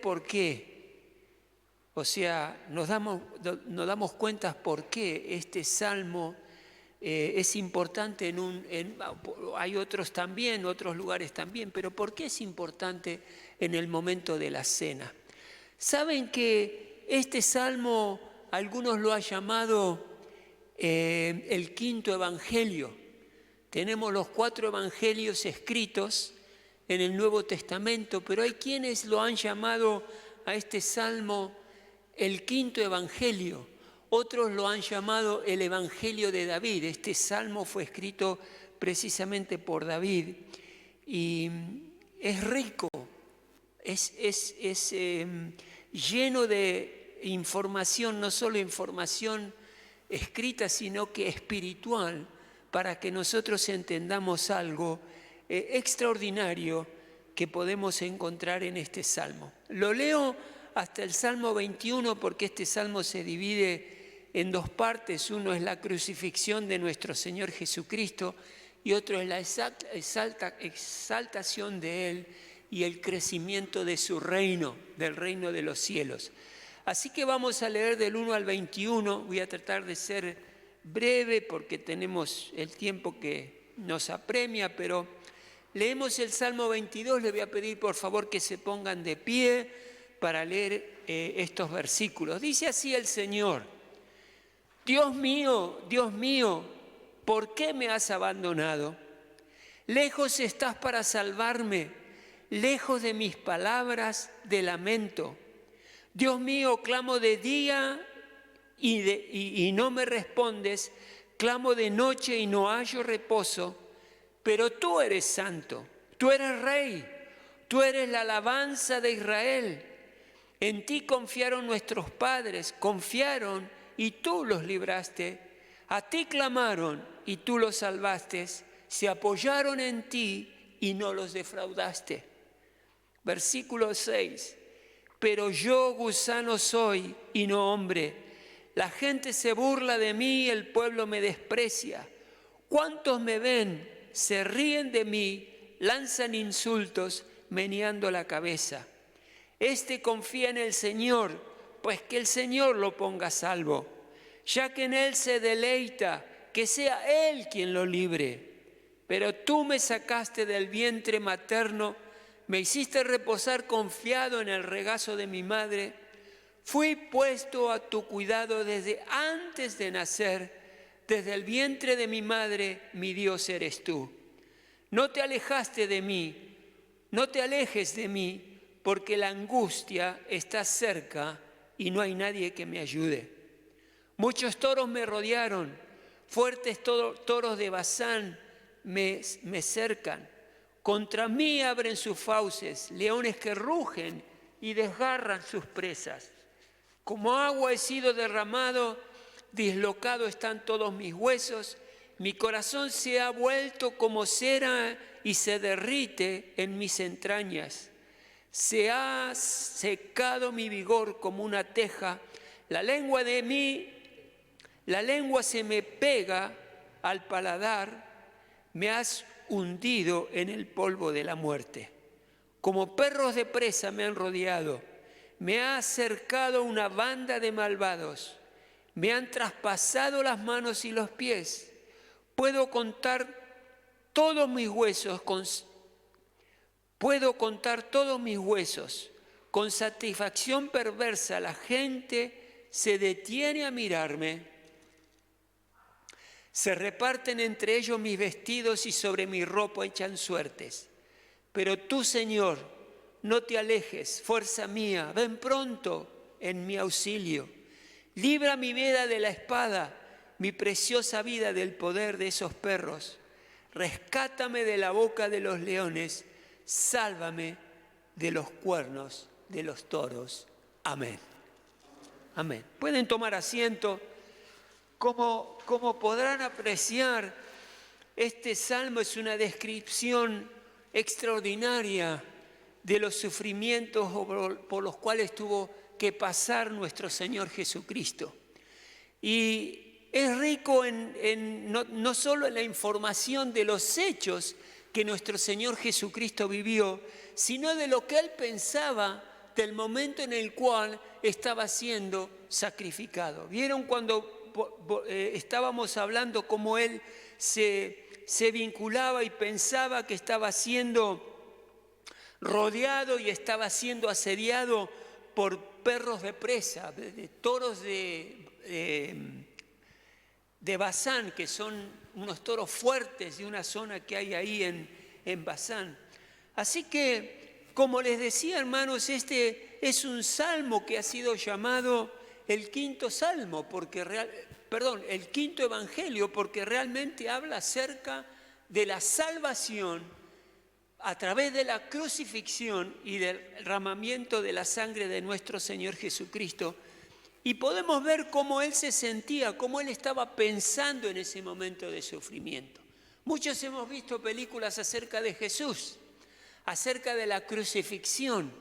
por qué. O sea, nos damos cuenta por qué este salmo es importante hay otros también, otros lugares también, pero ¿por qué es importante en el momento de la cena? ¿Saben que este salmo algunos lo han llamado el quinto evangelio? Tenemos los 4 evangelios escritos en el Nuevo Testamento, pero hay quienes lo han llamado a este salmo el quinto evangelio. Otros lo han llamado el evangelio de David. Este salmo fue escrito precisamente por David y es rico, es lleno de información, no solo información escrita, sino que espiritual, para que nosotros entendamos algo extraordinario que podemos encontrar en este salmo. Lo leo hasta el Salmo 21 porque este salmo se divide en 2 partes. Uno es la crucifixión de nuestro Señor Jesucristo y otro es la exaltación de Él y el crecimiento de su reino, del reino de los cielos. Así que vamos a leer del 1 al 21. Voy a tratar de ser breve porque tenemos el tiempo que nos apremia, pero leemos el Salmo 22. Le voy a pedir por favor que se pongan de pie para leer estos versículos. Dice así el Señor: Dios mío, ¿por qué me has abandonado? Lejos estás para salvarme, lejos de mis palabras de lamento. Dios mío, clamo de día y no me respondes, clamo de noche y no hallo reposo, pero tú eres santo, tú eres rey, tú eres la alabanza de Israel. En ti confiaron nuestros padres, confiaron y tú los libraste. A ti clamaron y tú los salvaste, se apoyaron en ti y no los defraudaste. Versículo 6. Pero yo gusano soy y no hombre. La gente se burla de mí, el pueblo me desprecia. ¿Cuántos me ven? Se ríen de mí, lanzan insultos, meneando la cabeza. Este confía en el Señor, pues que el Señor lo ponga a salvo. Ya que en Él se deleita, que sea Él quien lo libre. Pero tú me sacaste del vientre materno, me hiciste reposar confiado en el regazo de mi madre. Fui puesto a tu cuidado desde antes de nacer, desde el vientre de mi madre, mi Dios eres tú. No te alejaste de mí, no te alejes de mí, porque la angustia está cerca y no hay nadie que me ayude. Muchos toros me rodearon, fuertes toros de Basán me cercan. Contra mí abren sus fauces, leones que rugen y desgarran sus presas. Como agua he sido derramado, dislocado están todos mis huesos. Mi corazón se ha vuelto como cera y se derrite en mis entrañas. Se ha secado mi vigor como una teja. La lengua se me pega al paladar. Me has hundido en el polvo de la muerte. Como perros de presa me han rodeado. Me ha cercado una banda de malvados. Me han traspasado las manos y los pies. Puedo contar todos mis huesos con satisfacción perversa. La gente se detiene a mirarme. Se reparten entre ellos mis vestidos y sobre mi ropa echan suertes. Pero tú, Señor, no te alejes, fuerza mía, ven pronto en mi auxilio. Libra mi vida de la espada, mi preciosa vida del poder de esos perros. Rescátame de la boca de los leones, sálvame de los cuernos de los toros. Amén. Amén. Pueden tomar asiento. Como podrán apreciar, este salmo es una descripción extraordinaria de los sufrimientos por los cuales tuvo que pasar nuestro Señor Jesucristo. Y es rico no solo en la información de los hechos que nuestro Señor Jesucristo vivió, sino de lo que Él pensaba del momento en el cual estaba siendo sacrificado. ¿Vieron cuando estábamos hablando cómo él se vinculaba y pensaba que estaba siendo rodeado y estaba siendo asediado por perros de presa, de toros de Basán, que son unos toros fuertes de una zona que hay ahí en Basán? Así que, como les decía, hermanos, este es un salmo que ha sido llamado el quinto salmo, el quinto evangelio, porque realmente habla acerca de la salvación a través de la crucifixión y del derramamiento de la sangre de nuestro Señor Jesucristo. Y podemos ver cómo él se sentía, cómo él estaba pensando en ese momento de sufrimiento. Muchos hemos visto películas acerca de Jesús, acerca de la crucifixión,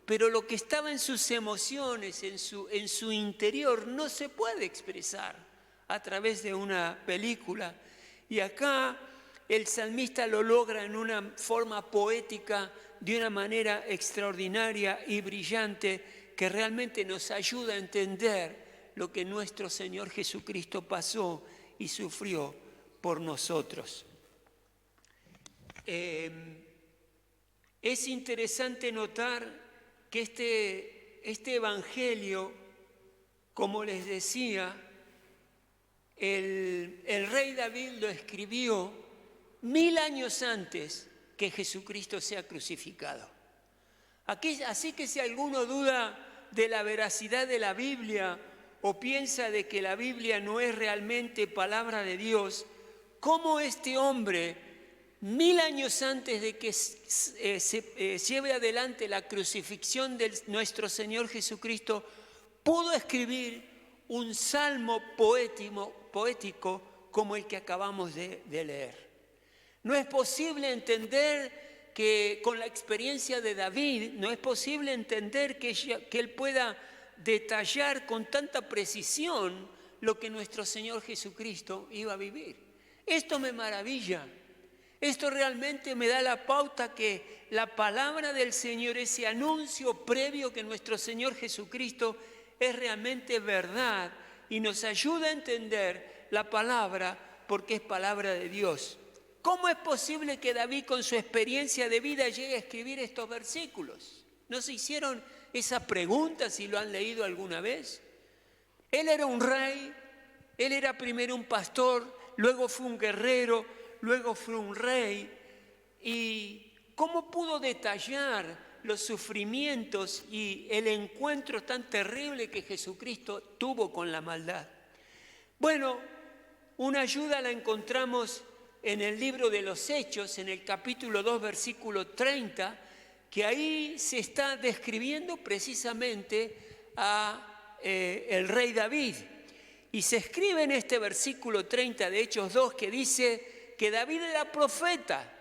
pero lo que estaba en sus emociones, en su interior, no se puede expresar a través de una película. Y acá el salmista lo logra en una forma poética, de una manera extraordinaria y brillante, que realmente nos ayuda a entender lo que nuestro Señor Jesucristo pasó y sufrió por nosotros. Es interesante notar que este evangelio, como les decía, el rey David lo escribió 1000 años antes que Jesucristo sea crucificado. Así que si alguno duda de la veracidad de la Biblia o piensa de que la Biblia no es realmente palabra de Dios, ¿cómo este hombre, 1000 años antes de que se lleve adelante la crucifixión de nuestro Señor Jesucristo, pudo escribir un salmo poético como el que acabamos de leer? No es posible entender que con la experiencia de David, no es posible entender que él pueda detallar con tanta precisión lo que nuestro Señor Jesucristo iba a vivir. Esto me maravilla. Esto realmente me da la pauta que la palabra del Señor, ese anuncio previo que nuestro Señor Jesucristo es realmente verdad y nos ayuda a entender la palabra porque es palabra de Dios. ¿Cómo es posible que David, con su experiencia de vida, llegue a escribir estos versículos? ¿No se hicieron esa pregunta si lo han leído alguna vez? Él era un rey, él era primero un pastor, luego fue un guerrero, luego fue un rey. ¿Y cómo pudo detallar los sufrimientos y el encuentro tan terrible que Jesucristo tuvo con la maldad? Bueno, una ayuda la encontramos en el libro de los Hechos, en el capítulo 2, versículo 30, que ahí se está describiendo precisamente a el rey David. Y se escribe en este versículo 30 de Hechos 2 que dice que David era profeta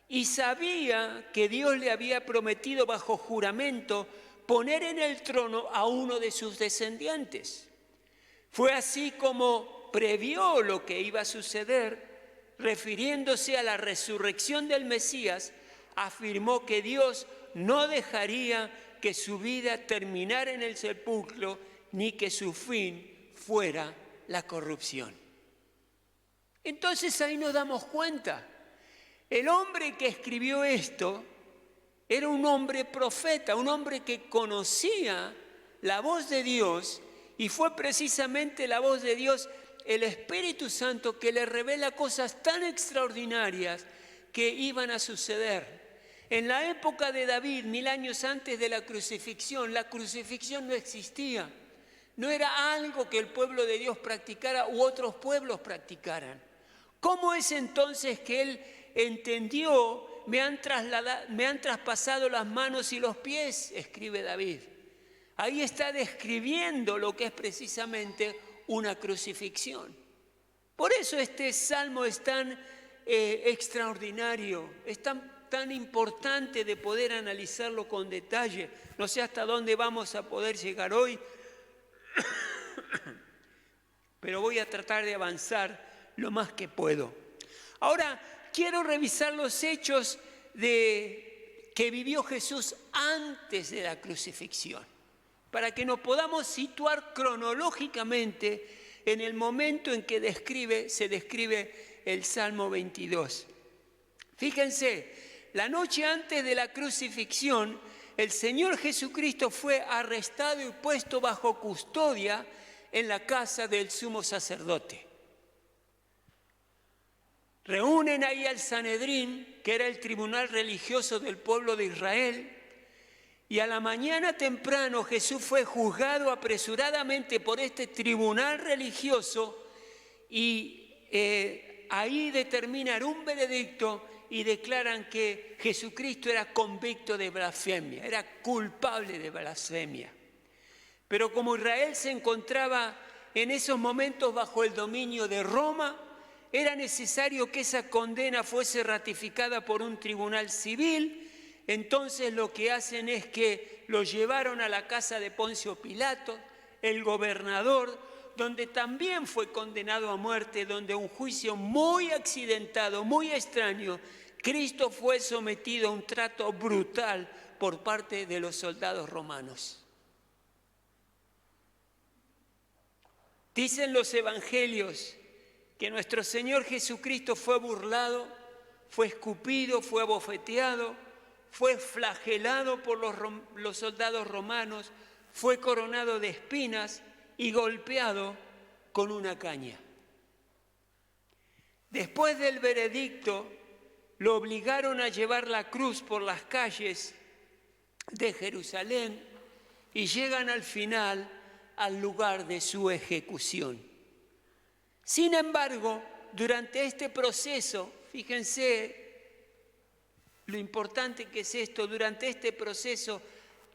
y sabía que Dios le había prometido bajo juramento poner en el trono a uno de sus descendientes. Fue así como previó lo que iba a suceder. Refiriéndose a la resurrección del Mesías, afirmó que Dios no dejaría que su vida terminara en el sepulcro, ni que su fin fuera la corrupción. Entonces ahí nos damos cuenta, el hombre que escribió esto era un hombre profeta, un hombre que conocía la voz de Dios, y fue precisamente la voz de Dios, el Espíritu Santo, que le revela cosas tan extraordinarias que iban a suceder. En la época de David, 1000 años antes de la crucifixión no existía. No era algo que el pueblo de Dios practicara u otros pueblos practicaran. ¿Cómo es entonces que él entendió, me han traspasado las manos y los pies? Escribe David. Ahí está describiendo lo que es precisamente una crucifixión. Por eso este salmo es tan extraordinario, es tan importante de poder analizarlo con detalle. No sé hasta dónde vamos a poder llegar hoy, pero voy a tratar de avanzar lo más que puedo. Ahora quiero revisar los hechos que que vivió Jesús antes de la crucifixión, para que nos podamos situar cronológicamente en el momento en que se describe el Salmo 22. Fíjense, la noche antes de la crucifixión, el Señor Jesucristo fue arrestado y puesto bajo custodia en la casa del sumo sacerdote. Reúnen ahí al Sanedrín, que era el tribunal religioso del pueblo de Israel, y a la mañana temprano Jesús fue juzgado apresuradamente por este tribunal religioso y ahí determinan un veredicto y declaran que Jesucristo era convicto de blasfemia, era culpable de blasfemia. Pero como Israel se encontraba en esos momentos bajo el dominio de Roma, era necesario que esa condena fuese ratificada por un tribunal civil. Entonces lo que hacen es que lo llevaron a la casa de Poncio Pilato, el gobernador, donde también fue condenado a muerte, donde un juicio muy accidentado, muy extraño, Cristo fue sometido a un trato brutal por parte de los soldados romanos. Dicen los evangelios que nuestro Señor Jesucristo fue burlado, fue escupido, fue abofeteado, fue flagelado por los soldados romanos, fue coronado de espinas y golpeado con una caña. Después del veredicto, lo obligaron a llevar la cruz por las calles de Jerusalén y llegan al final al lugar de su ejecución. Sin embargo, durante este proceso, fíjense lo importante que es esto, durante este proceso,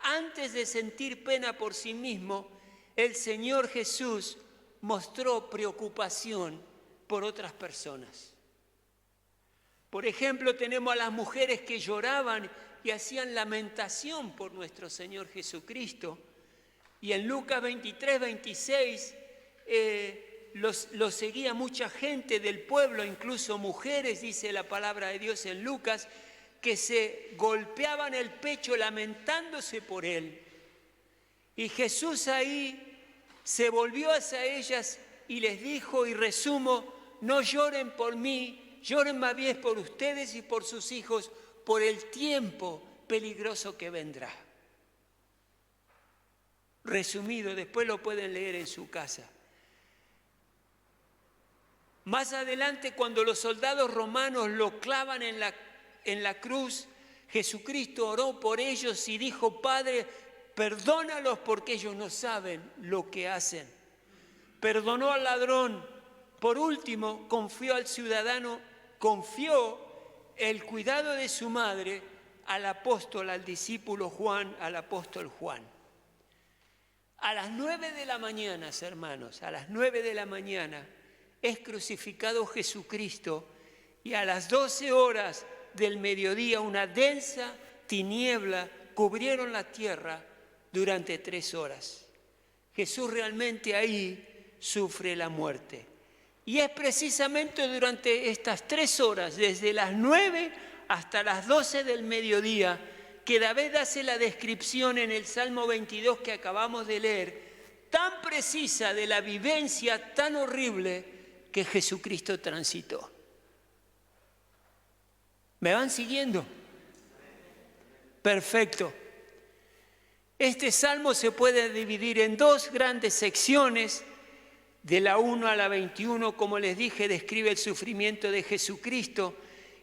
antes de sentir pena por sí mismo, el Señor Jesús mostró preocupación por otras personas. Por ejemplo, tenemos a las mujeres que lloraban y hacían lamentación por nuestro Señor Jesucristo. Y en Lucas 23, 26, lo seguía mucha gente del pueblo, incluso mujeres, dice la palabra de Dios en Lucas, que se golpeaban el pecho lamentándose por él. Y Jesús ahí se volvió hacia ellas y les dijo, y resumo, no lloren por mí, lloren más bien por ustedes y por sus hijos, por el tiempo peligroso que vendrá. Resumido, después lo pueden leer en su casa. Más adelante, cuando los soldados romanos lo clavan en la cruz, Jesucristo oró por ellos y dijo, Padre, perdónalos porque ellos no saben lo que hacen. Perdonó al ladrón. Por último, confió el cuidado de su madre al apóstol, al discípulo Juan, al apóstol Juan. A las 9 de la mañana, hermanos, a las 9 de la mañana es crucificado Jesucristo y a las 12 horas del mediodía una densa tiniebla cubrieron la tierra durante 3 horas. Jesús realmente ahí sufre la muerte. Y es precisamente durante estas 3 horas, desde las 9 hasta las 12 del mediodía, que David hace la descripción en el Salmo 22 que acabamos de leer, tan precisa de la vivencia tan horrible que Jesucristo transitó. ¿Me van siguiendo? Perfecto. Este salmo se puede dividir en 2 grandes secciones. De la 1 a la 21, como les dije, describe el sufrimiento de Jesucristo.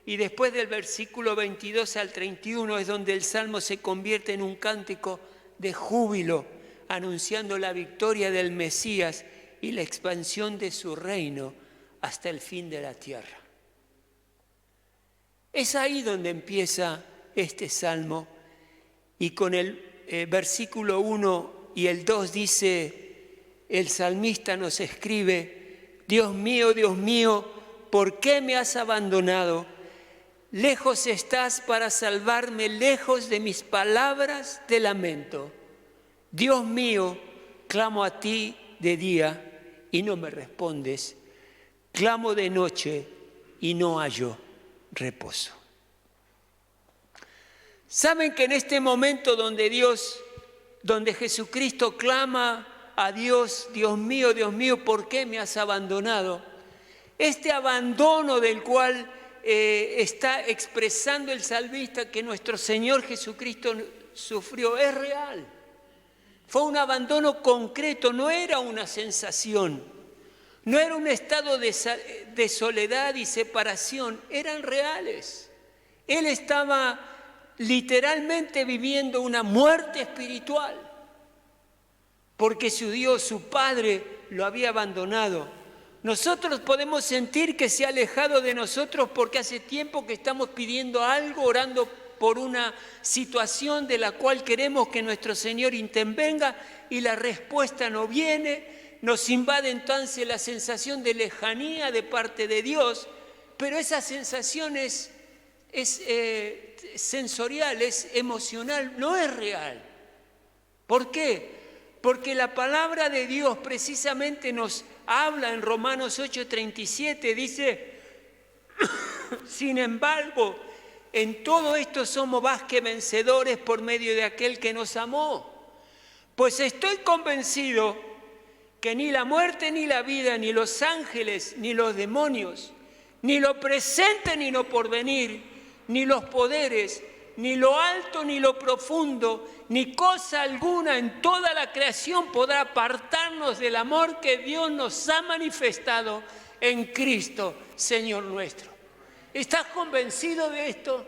Y después del versículo 22 al 31 es donde el salmo se convierte en un cántico de júbilo, anunciando la victoria del Mesías y la expansión de su reino hasta el fin de la tierra. Es ahí donde empieza este salmo, y con el versículo 1 y el 2 dice, el salmista nos escribe, Dios mío, ¿por qué me has abandonado? Lejos estás para salvarme, lejos de mis palabras de lamento. Dios mío, clamo a ti de día y no me respondes. Clamo de noche y no hallo reposo. ¿Saben que en este momento donde Jesucristo clama a Dios, Dios mío, ¿por qué me has abandonado? Este abandono del cual está expresando el salmista que nuestro Señor Jesucristo sufrió es real. Fue un abandono concreto, no era una sensación, no era un estado de soledad y separación, eran reales. Él estaba literalmente viviendo una muerte espiritual, porque su Dios, su Padre, lo había abandonado. Nosotros podemos sentir que se ha alejado de nosotros porque hace tiempo que estamos pidiendo algo, orando por una situación de la cual queremos que nuestro Señor intervenga y la respuesta no viene. Nos invade entonces la sensación de lejanía de parte de Dios, pero esa sensación es sensorial, es emocional, no es real. ¿Por qué? Porque la palabra de Dios precisamente nos habla en Romanos 8:37, dice, sin embargo, en todo esto somos más que vencedores por medio de aquel que nos amó. Pues estoy convencido que ni la muerte, ni la vida, ni los ángeles, ni los demonios, ni lo presente, ni lo porvenir, ni los poderes, ni lo alto, ni lo profundo, ni cosa alguna en toda la creación podrá apartarnos del amor que Dios nos ha manifestado en Cristo, Señor nuestro. ¿Estás convencido de esto?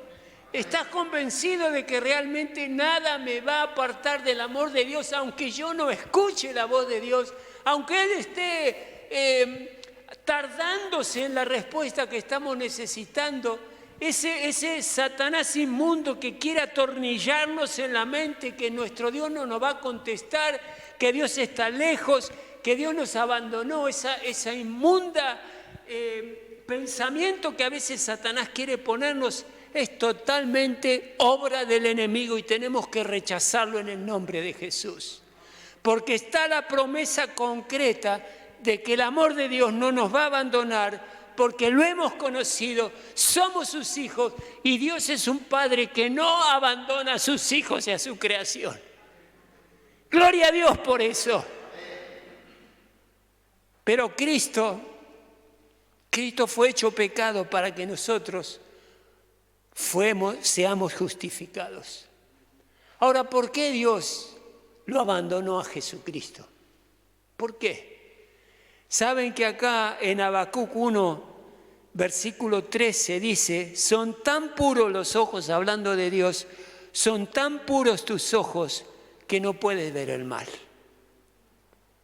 ¿Estás convencido de que realmente nada me va a apartar del amor de Dios, aunque yo no escuche la voz de Dios, aunque Él esté tardándose en la respuesta que estamos necesitando? Ese Satanás inmundo que quiere atornillarnos en la mente que nuestro Dios no nos va a contestar, que Dios está lejos, que Dios nos abandonó, esa inmunda pensamiento que a veces Satanás quiere ponernos, es totalmente obra del enemigo y tenemos que rechazarlo en el nombre de Jesús. Porque está la promesa concreta de que el amor de Dios no nos va a abandonar, porque lo hemos conocido, somos sus hijos y Dios es un Padre que no abandona a sus hijos y a su creación. Gloria a Dios por eso. Pero Cristo fue hecho pecado para que nosotros seamos justificados. Ahora, ¿por qué Dios lo abandonó a Jesucristo? ¿Por qué? Saben que acá en Habacuc 1, versículo 13 dice, son tan puros los ojos, hablando de Dios, son tan puros tus ojos que no puedes ver el mal.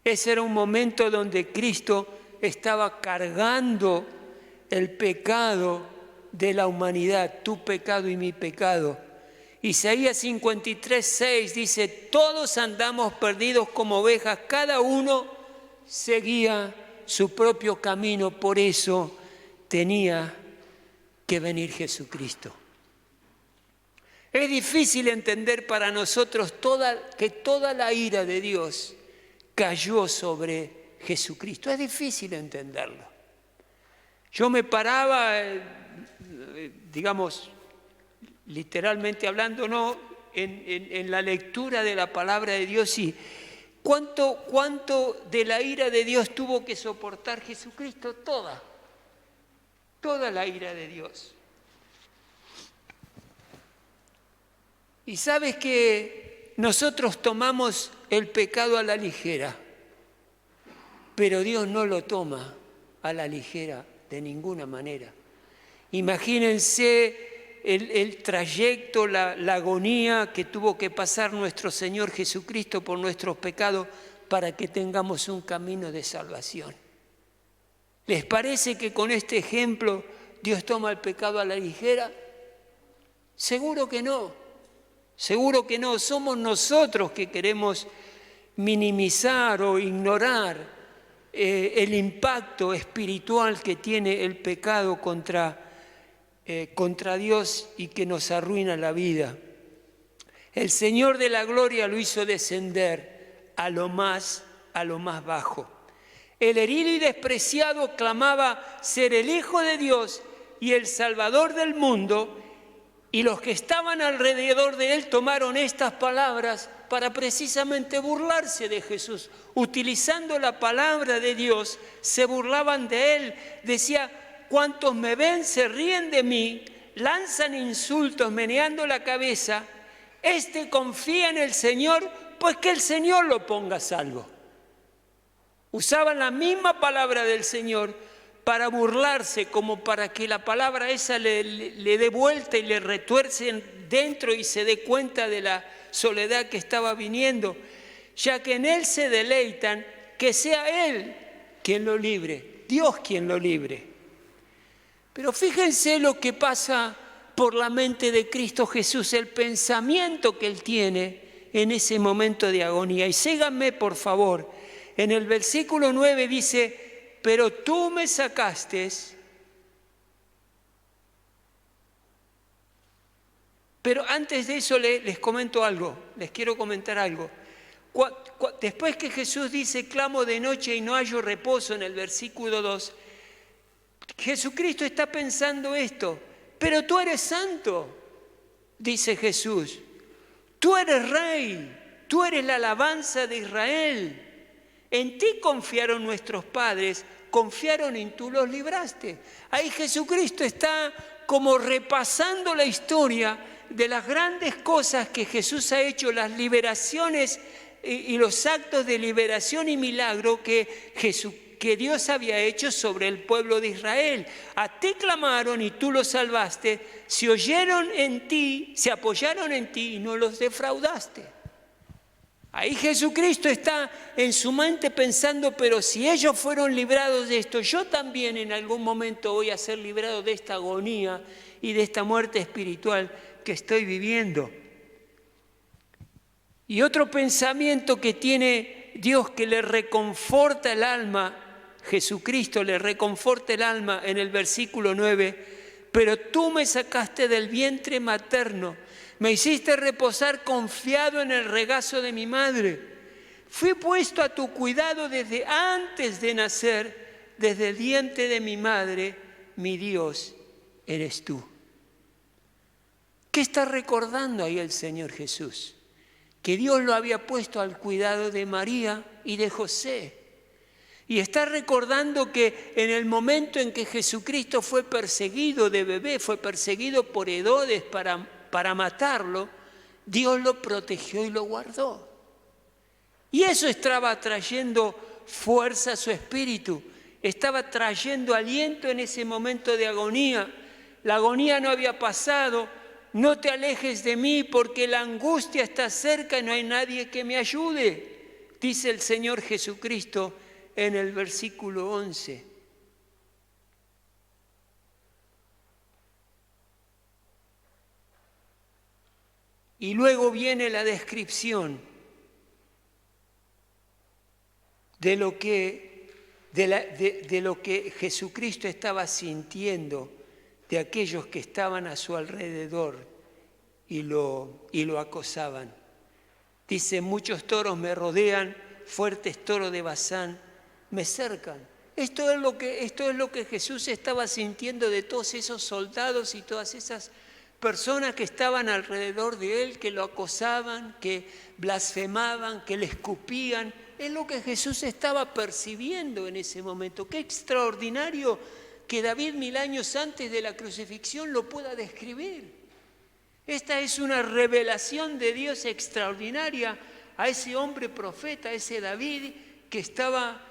Ese era un momento donde Cristo estaba cargando el pecado de la humanidad, tu pecado y mi pecado. Isaías 53:6 dice, todos andamos perdidos como ovejas, cada uno seguía su propio camino, por eso tenía que venir Jesucristo. Es difícil entender para nosotros que toda la ira de Dios cayó sobre Jesucristo. Es difícil entenderlo. Yo me paraba, digamos, literalmente hablando, ¿no?, en la lectura de la palabra de Dios y ¿cuánto de la ira de Dios tuvo que soportar Jesucristo? Toda la ira de Dios. Y sabes que nosotros tomamos el pecado a la ligera, pero Dios no lo toma a la ligera de ninguna manera. Imagínense el trayecto, la agonía que tuvo que pasar nuestro Señor Jesucristo por nuestros pecados para que tengamos un camino de salvación. ¿Les parece que con este ejemplo Dios toma el pecado a la ligera? Seguro que no, seguro que no. Somos nosotros que queremos minimizar o ignorar el impacto espiritual que tiene el pecado contra Dios y que nos arruina la vida. El Señor de la gloria lo hizo descender a lo más bajo. El herido y despreciado clamaba ser el Hijo de Dios y el Salvador del mundo, Y los que estaban alrededor de él tomaron estas palabras para precisamente burlarse de Jesús. Utilizando la palabra de Dios, se burlaban de él. Decía, cuantos me ven se ríen de mí, lanzan insultos meneando la cabeza. Este confía en el Señor, pues que el Señor lo ponga a salvo. Usaban la misma palabra del Señor para burlarse, como para que la palabra esa le dé vuelta y le retuerce dentro y se dé cuenta de la soledad que estaba viniendo. Ya que en Él se deleitan, que sea Él quien lo libre, Dios quien lo libre. Pero fíjense lo que pasa por la mente de Cristo Jesús, el pensamiento que Él tiene en ese momento de agonía. Y síganme, por favor, en el versículo 9 dice, pero tú me sacaste. Pero antes de eso les comento algo, les quiero comentar algo. Después que Jesús dice, clamo de noche y no hallo reposo, en el versículo 2, Jesucristo está pensando esto, pero tú eres santo, dice Jesús. Tú eres rey, tú eres la alabanza de Israel. En ti confiaron nuestros padres, confiaron y tú los libraste. Ahí Jesucristo está como repasando la historia de las grandes cosas que Jesús ha hecho, las liberaciones y los actos de liberación y milagro que Dios había hecho sobre el pueblo de Israel. A ti clamaron y tú los salvaste, se oyeron en ti, se apoyaron en ti y no los defraudaste. Ahí Jesucristo está en su mente pensando, pero si ellos fueron librados de esto, yo también en algún momento voy a ser librado de esta agonía y de esta muerte espiritual que estoy viviendo. Y otro pensamiento que tiene Dios que le reconforta el alma, Jesucristo le reconforta el alma en el versículo 9, pero tú me sacaste del vientre materno, me hiciste reposar confiado en el regazo de mi madre. Fui puesto a tu cuidado desde antes de nacer, desde el vientre de mi madre, mi Dios eres tú. ¿Qué está recordando ahí el Señor Jesús? Que Dios lo había puesto al cuidado de María y de José. Y está recordando que en el momento en que Jesucristo fue perseguido de bebé, fue perseguido por Herodes para matarlo, Dios lo protegió y lo guardó. Y eso estaba trayendo fuerza a su espíritu, estaba trayendo aliento en ese momento de agonía. La agonía no había pasado. No te alejes de mí porque la angustia está cerca y no hay nadie que me ayude, dice el Señor Jesucristo en el versículo 11. Y luego viene la descripción de lo que Jesucristo estaba sintiendo de aquellos que estaban a su alrededor y lo acosaban. Dice, muchos toros me rodean, fuertes toros de Basán me cercan. Esto es lo que Jesús estaba sintiendo de todos esos soldados y todas esas personas que estaban alrededor de él, que lo acosaban, que blasfemaban, que le escupían. Es lo que Jesús estaba percibiendo en ese momento. Qué extraordinario que David 1000 años antes de la crucifixión lo pueda describir. Esta es una revelación de Dios extraordinaria a ese hombre profeta, a ese David que estaba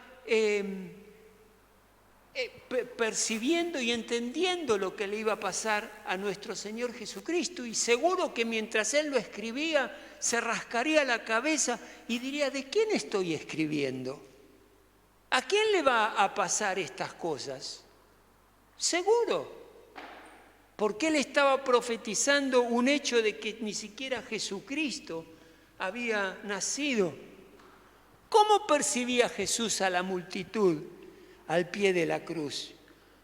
percibiendo y entendiendo lo que le iba a pasar a nuestro Señor Jesucristo. Y seguro que mientras él lo escribía, se rascaría la cabeza y diría, ¿de quién estoy escribiendo? ¿A quién le va a pasar estas cosas? Seguro, porque él estaba profetizando un hecho de que ni siquiera Jesucristo había nacido. ¿Cómo percibía Jesús a la multitud al pie de la cruz?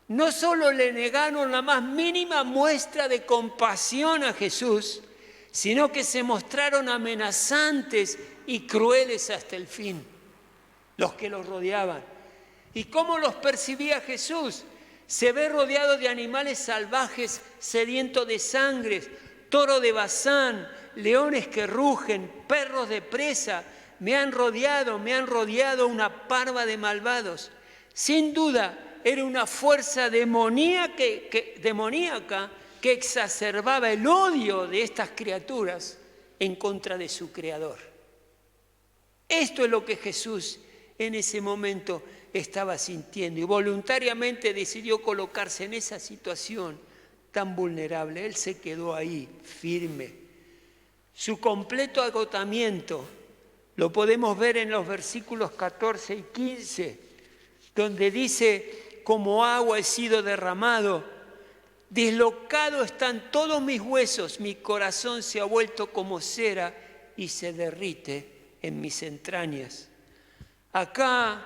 No solo le negaron la más mínima muestra de compasión a Jesús, sino que se mostraron amenazantes y crueles hasta el fin, los que los rodeaban. ¿Y cómo los percibía Jesús? Se ve rodeado de animales salvajes sedientos de sangre, toro de Bazán, leones que rugen, perros de presa. Me han rodeado una parva de malvados. Sin duda, era una fuerza demoníaca que exacerbaba el odio de estas criaturas en contra de su Creador. Esto es lo que Jesús en ese momento estaba sintiendo y voluntariamente decidió colocarse en esa situación tan vulnerable. Él se quedó ahí, firme. Su completo agotamiento lo podemos ver en los versículos 14 y 15, donde dice: como agua he sido derramado, dislocado están todos mis huesos, mi corazón se ha vuelto como cera y se derrite en mis entrañas. Acá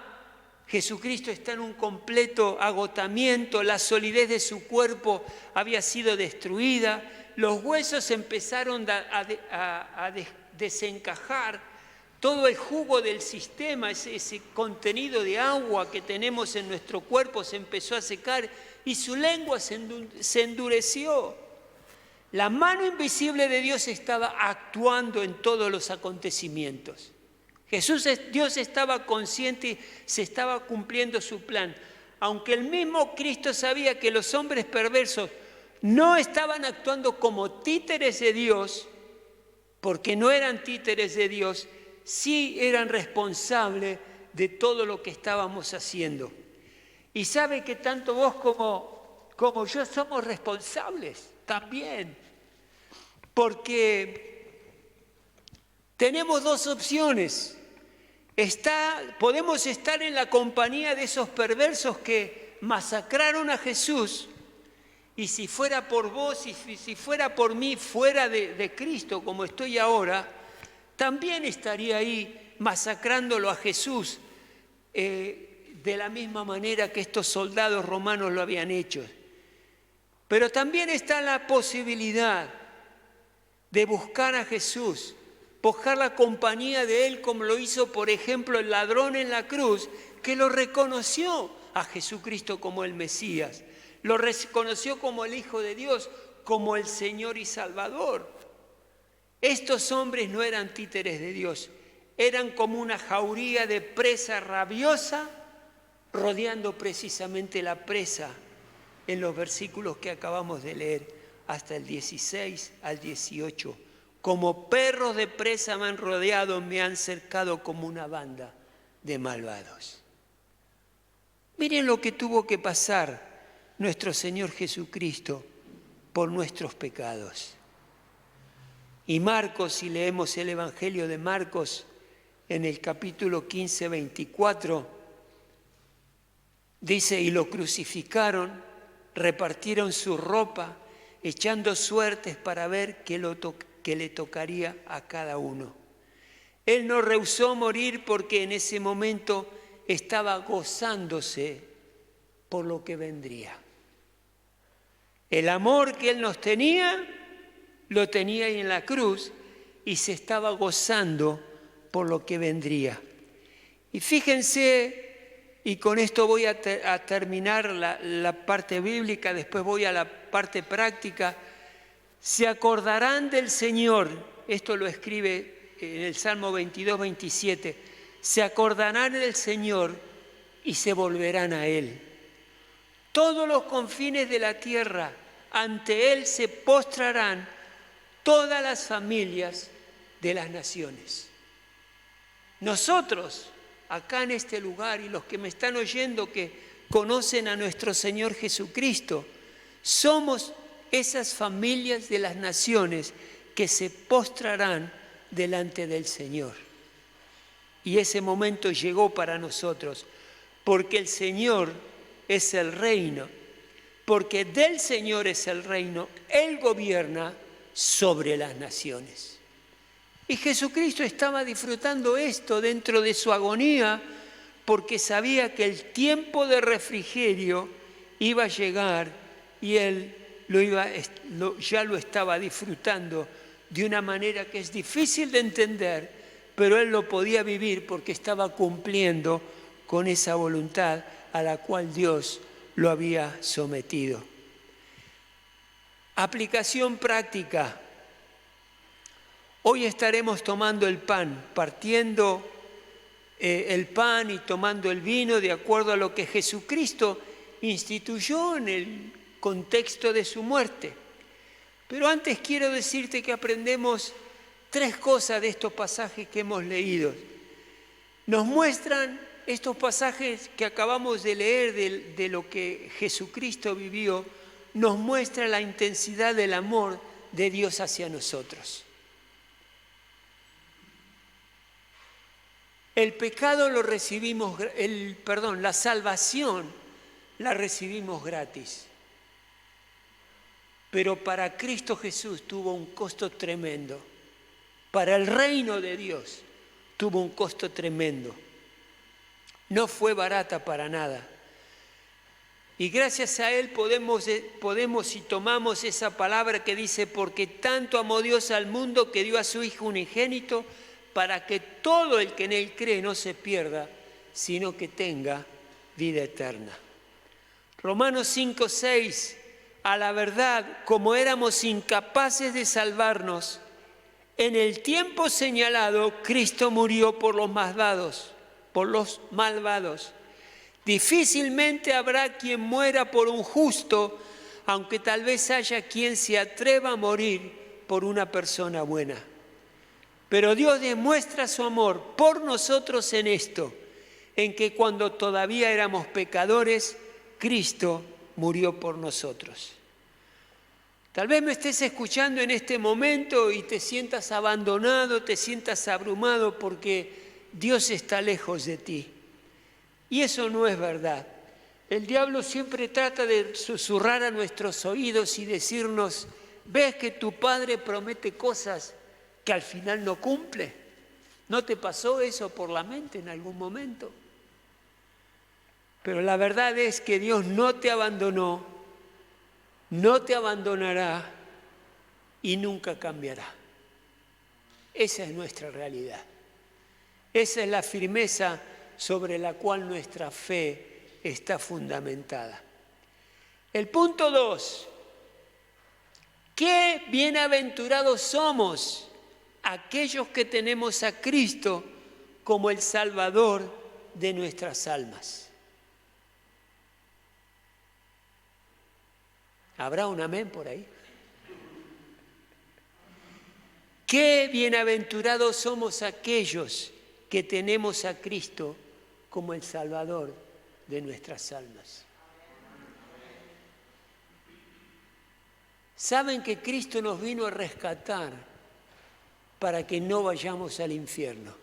Jesucristo está en un completo agotamiento, la solidez de su cuerpo había sido destruida, los huesos empezaron a desencajar, todo el jugo del sistema, ese contenido de agua que tenemos en nuestro cuerpo se empezó a secar y su lengua se endureció. La mano invisible de Dios estaba actuando en todos los acontecimientos. Dios estaba consciente y se estaba cumpliendo su plan. Aunque el mismo Cristo sabía que los hombres perversos no estaban actuando como títeres de Dios, porque no eran títeres de Dios, sí eran responsables de todo lo que estábamos haciendo. Y sabe que tanto vos como yo somos responsables también, porque tenemos dos opciones. Podemos estar en la compañía de esos perversos que masacraron a Jesús, y si fuera por vos y si fuera por mí, fuera de Cristo como estoy ahora, también estaría ahí masacrándolo a Jesús de la misma manera que estos soldados romanos lo habían hecho. Pero también está la posibilidad de buscar a Jesús, buscar la compañía de Él, como lo hizo, por ejemplo, el ladrón en la cruz, que lo reconoció a Jesucristo como el Mesías, lo reconoció como el Hijo de Dios, como el Señor y Salvador. Estos hombres no eran títeres de Dios, eran como una jauría de presa rabiosa rodeando precisamente la presa en los versículos que acabamos de leer, hasta el 16 al 18. Como perros de presa me han rodeado, me han cercado como una banda de malvados. Miren lo que tuvo que pasar nuestro Señor Jesucristo por nuestros pecados. Y Marcos, si leemos el Evangelio de Marcos en el capítulo 15, 24, dice: y lo crucificaron, repartieron su ropa, echando suertes para ver qué le tocaría a cada uno. Él no rehusó morir porque en ese momento estaba gozándose por lo que vendría. El amor que Él nos tenía, lo tenía ahí en la cruz y se estaba gozando por lo que vendría. Y fíjense, y con esto voy a terminar la parte bíblica, después voy a la parte práctica. Se acordarán del Señor, esto lo escribe en el Salmo 22, 27, se acordarán del Señor y se volverán a Él. Todos los confines de la tierra, ante Él se postrarán todas las familias de las naciones. Nosotros, acá en este lugar, y los que me están oyendo que conocen a nuestro Señor Jesucristo, somos esas familias de las naciones que se postrarán delante del Señor. Y ese momento llegó para nosotros, porque el Señor es el reino, porque del Señor es el reino, Él gobierna sobre las naciones. Y Jesucristo estaba disfrutando esto dentro de su agonía, porque sabía que el tiempo de refrigerio iba a llegar y Él ya lo estaba disfrutando de una manera que es difícil de entender, pero Él lo podía vivir porque estaba cumpliendo con esa voluntad a la cual Dios lo había sometido. Aplicación práctica. Hoy estaremos tomando el pan, partiendo el pan y tomando el vino de acuerdo a lo que Jesucristo instituyó en el contexto de su muerte. Pero antes quiero decirte que aprendemos 3 cosas de estos pasajes que hemos leído. Nos muestran estos pasajes que acabamos de leer de lo que Jesucristo vivió, nos muestra la intensidad del amor de Dios hacia nosotros. El pecado lo recibimos, la salvación la recibimos gratis. Pero para Cristo Jesús tuvo un costo tremendo. Para el reino de Dios tuvo un costo tremendo. No fue barata para nada. Y gracias a Él podemos y tomamos esa palabra que dice, porque tanto amó Dios al mundo que dio a su Hijo unigénito, para que todo el que en Él cree no se pierda, sino que tenga vida eterna. Romanos 5:6, a la verdad, como éramos incapaces de salvarnos, en el tiempo señalado, Cristo murió por los malvados. Difícilmente habrá quien muera por un justo, aunque tal vez haya quien se atreva a morir por una persona buena. Pero Dios demuestra su amor por nosotros en esto, en que cuando todavía éramos pecadores, Cristo murió por nosotros. Tal vez me estés escuchando en este momento y te sientas abandonado, te sientas abrumado porque Dios está lejos de ti. Y eso no es verdad. El diablo siempre trata de susurrar a nuestros oídos y decirnos, ¿ves que tu padre promete cosas que al final no cumple? ¿No te pasó eso por la mente en algún momento? Pero la verdad es que Dios no te abandonó, no te abandonará y nunca cambiará. Esa es nuestra realidad. Esa es la firmeza sobre la cual nuestra fe está fundamentada. El punto 2. ¡Qué bienaventurados somos aquellos que tenemos a Cristo como el Salvador de nuestras almas! ¿Habrá un amén por ahí? ¡Qué bienaventurados somos aquellos que tenemos a Cristo como el Salvador de nuestras almas! ¿Saben que Cristo nos vino a rescatar para que no vayamos al infierno?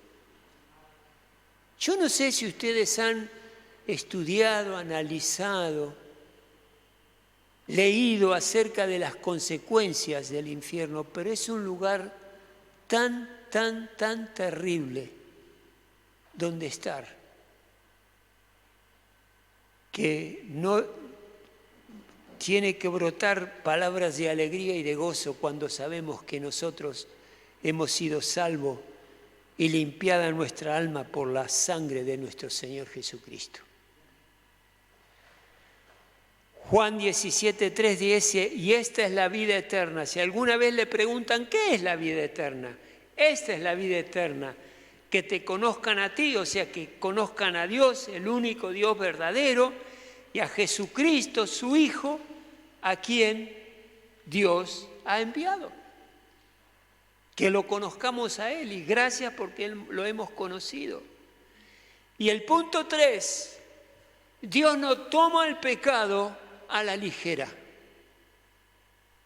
Yo no sé si ustedes han estudiado, analizado, leído acerca de las consecuencias del infierno, pero es un lugar tan terrible donde estar, que no tiene que brotar palabras de alegría y de gozo cuando sabemos que nosotros hemos sido salvos y limpiada nuestra alma por la sangre de nuestro Señor Jesucristo. Juan 17:3 dice, y esta es la vida eterna. Si alguna vez le preguntan, ¿qué es la vida eterna? Esta es la vida eterna, que te conozcan a ti, o sea, que conozcan a Dios, el único Dios verdadero, y a Jesucristo, su Hijo, a quien Dios ha enviado. Que lo conozcamos a Él, y gracias porque lo hemos conocido. Y el punto 3, Dios no toma el pecado a la ligera.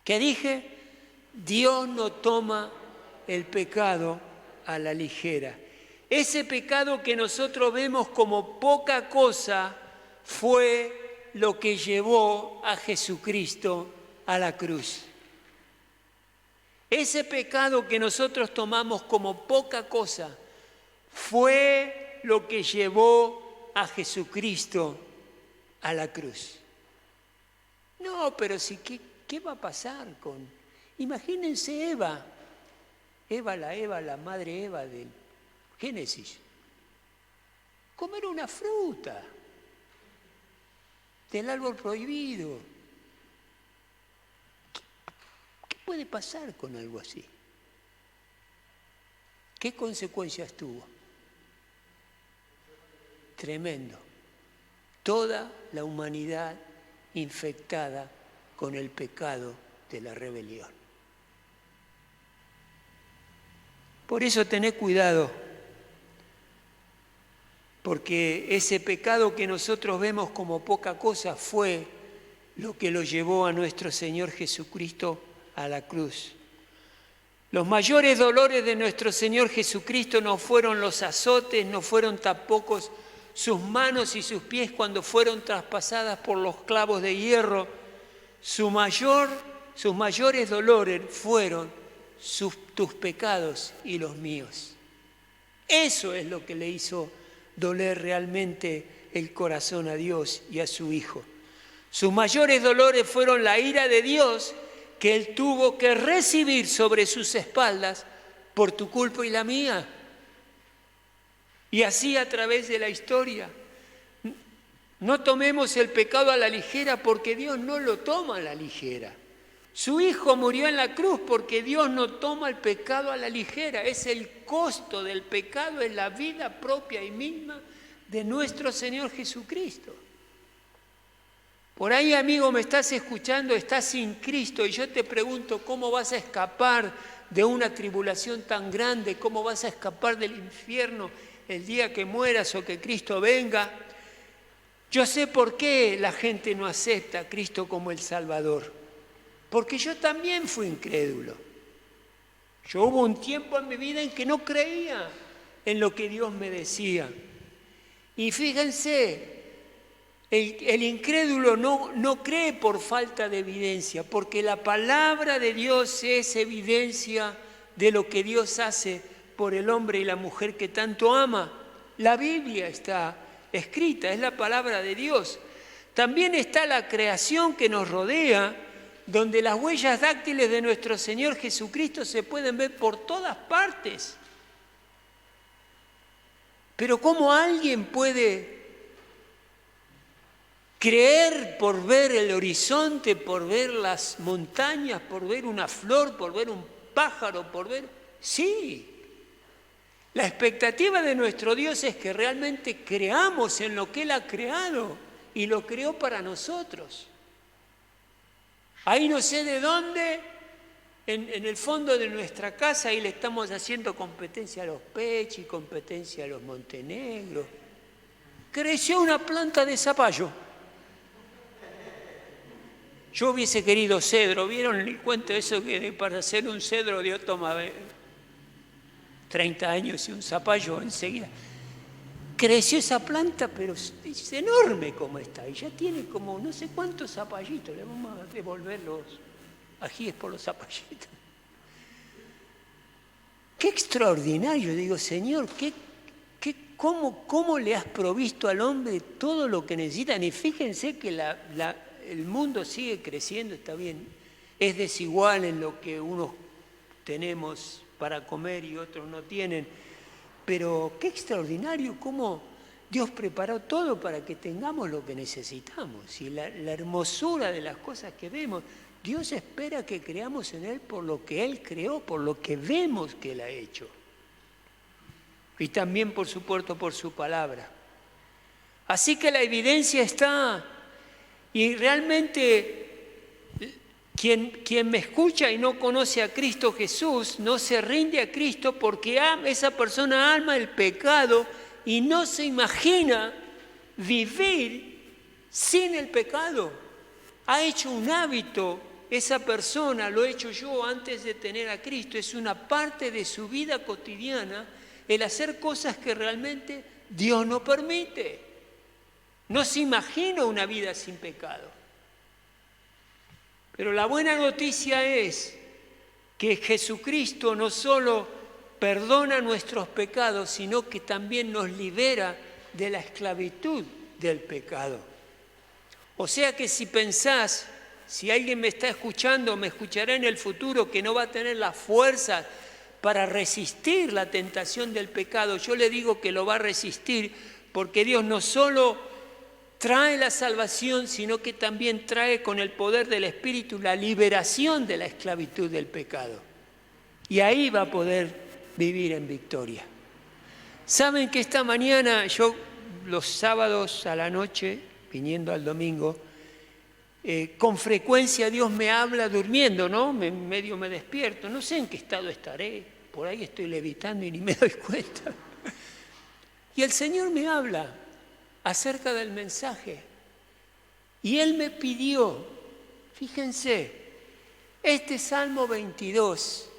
¿Qué dije? Dios no toma el pecado a la ligera. Ese pecado que nosotros vemos como poca cosa fue lo que llevó a Jesucristo a la cruz. Ese pecado que nosotros tomamos como poca cosa fue lo que llevó a Jesucristo a la cruz. No, pero sí, ¿qué va a pasar con...? Imagínense Eva, la madre Eva del Génesis, comer una fruta. del árbol prohibido. ¿Qué puede pasar con algo así? ¿Qué consecuencias tuvo? Tremendo. Toda la humanidad infectada con el pecado de la rebelión. Por eso tened cuidado, porque ese pecado que nosotros vemos como poca cosa fue lo que lo llevó a nuestro Señor Jesucristo a la cruz. Los mayores dolores de nuestro Señor Jesucristo no fueron los azotes, no fueron tampoco sus manos y sus pies cuando fueron traspasadas por los clavos de hierro. Sus mayores dolores fueron tus pecados y los míos. Eso es lo que le hizo doler realmente el corazón a Dios y a su Hijo. Sus mayores dolores fueron la ira de Dios que Él tuvo que recibir sobre sus espaldas por tu culpa y la mía. Y así a través de la historia. No tomemos el pecado a la ligera porque Dios no lo toma a la ligera. Su Hijo murió en la cruz porque Dios no toma el pecado a la ligera. Es el costo del pecado, es la vida propia y misma de nuestro Señor Jesucristo. Por ahí, amigo, me estás escuchando, estás sin Cristo y yo te pregunto, ¿cómo vas a escapar de una tribulación tan grande? ¿Cómo vas a escapar del infierno el día que mueras o que Cristo venga? Yo sé por qué la gente no acepta a Cristo como el Salvador. Porque yo también fui incrédulo. Yo hubo un tiempo en mi vida en que no creía en lo que Dios me decía. Y fíjense, el incrédulo no cree por falta de evidencia, porque la palabra de Dios es evidencia de lo que Dios hace por el hombre y la mujer que tanto ama. La Biblia está escrita, es la palabra de Dios. También está la creación que nos rodea, donde las huellas dáctiles de nuestro Señor Jesucristo se pueden ver por todas partes. Pero ¿cómo alguien puede creer por ver el horizonte, por ver las montañas, por ver una flor, por ver un pájaro, por ver? Sí. La expectativa de nuestro Dios es que realmente creamos en lo que Él ha creado y lo creó para nosotros. Ahí no sé de dónde, en el fondo de nuestra casa, ahí le estamos haciendo competencia a los Pechi, competencia a los Montenegro. Creció una planta de zapallo. Yo hubiese querido cedro. ¿Vieron el cuento eso que para hacer un cedro Dios toma 30 años y un zapallo enseguida? Creció esa planta, pero es enorme como está. Y ya tiene como no sé cuántos zapallitos. Le vamos a devolver los ajíes por los zapallitos. Qué extraordinario. Digo, Señor, ¿cómo le has provisto al hombre todo lo que necesitan? Y fíjense que el mundo sigue creciendo, está bien. Es desigual en lo que unos tenemos para comer y otros no tienen. Pero qué extraordinario cómo Dios preparó todo para que tengamos lo que necesitamos. Y la hermosura de las cosas que vemos, Dios espera que creamos en Él por lo que Él creó, por lo que vemos que Él ha hecho. Y también, por supuesto, por su palabra. Así que la evidencia está. Y realmente quien me escucha y no conoce a Cristo Jesús, no se rinde a Cristo porque esa persona ama el pecado y no se imagina vivir sin el pecado. Ha hecho un hábito, esa persona, lo he hecho yo antes de tener a Cristo, es una parte de su vida cotidiana el hacer cosas que realmente Dios no permite. No se imagina una vida sin pecado. Pero la buena noticia es que Jesucristo no solo perdona nuestros pecados, sino que también nos libera de la esclavitud del pecado. O sea que si pensás, si alguien me está escuchando, me escuchará en el futuro, que no va a tener la fuerza para resistir la tentación del pecado, yo le digo que lo va a resistir porque Dios no solo trae la salvación, sino que también trae con el poder del Espíritu la liberación de la esclavitud del pecado. Y ahí va a poder vivir en victoria. Saben que esta mañana yo los sábados a la noche, viniendo al domingo, con frecuencia Dios me habla durmiendo, ¿no? Medio me despierto, no sé en qué estado estaré, por ahí estoy levitando y ni me doy cuenta. Y el Señor me habla acerca del mensaje. Y Él me pidió, fíjense, este Salmo 22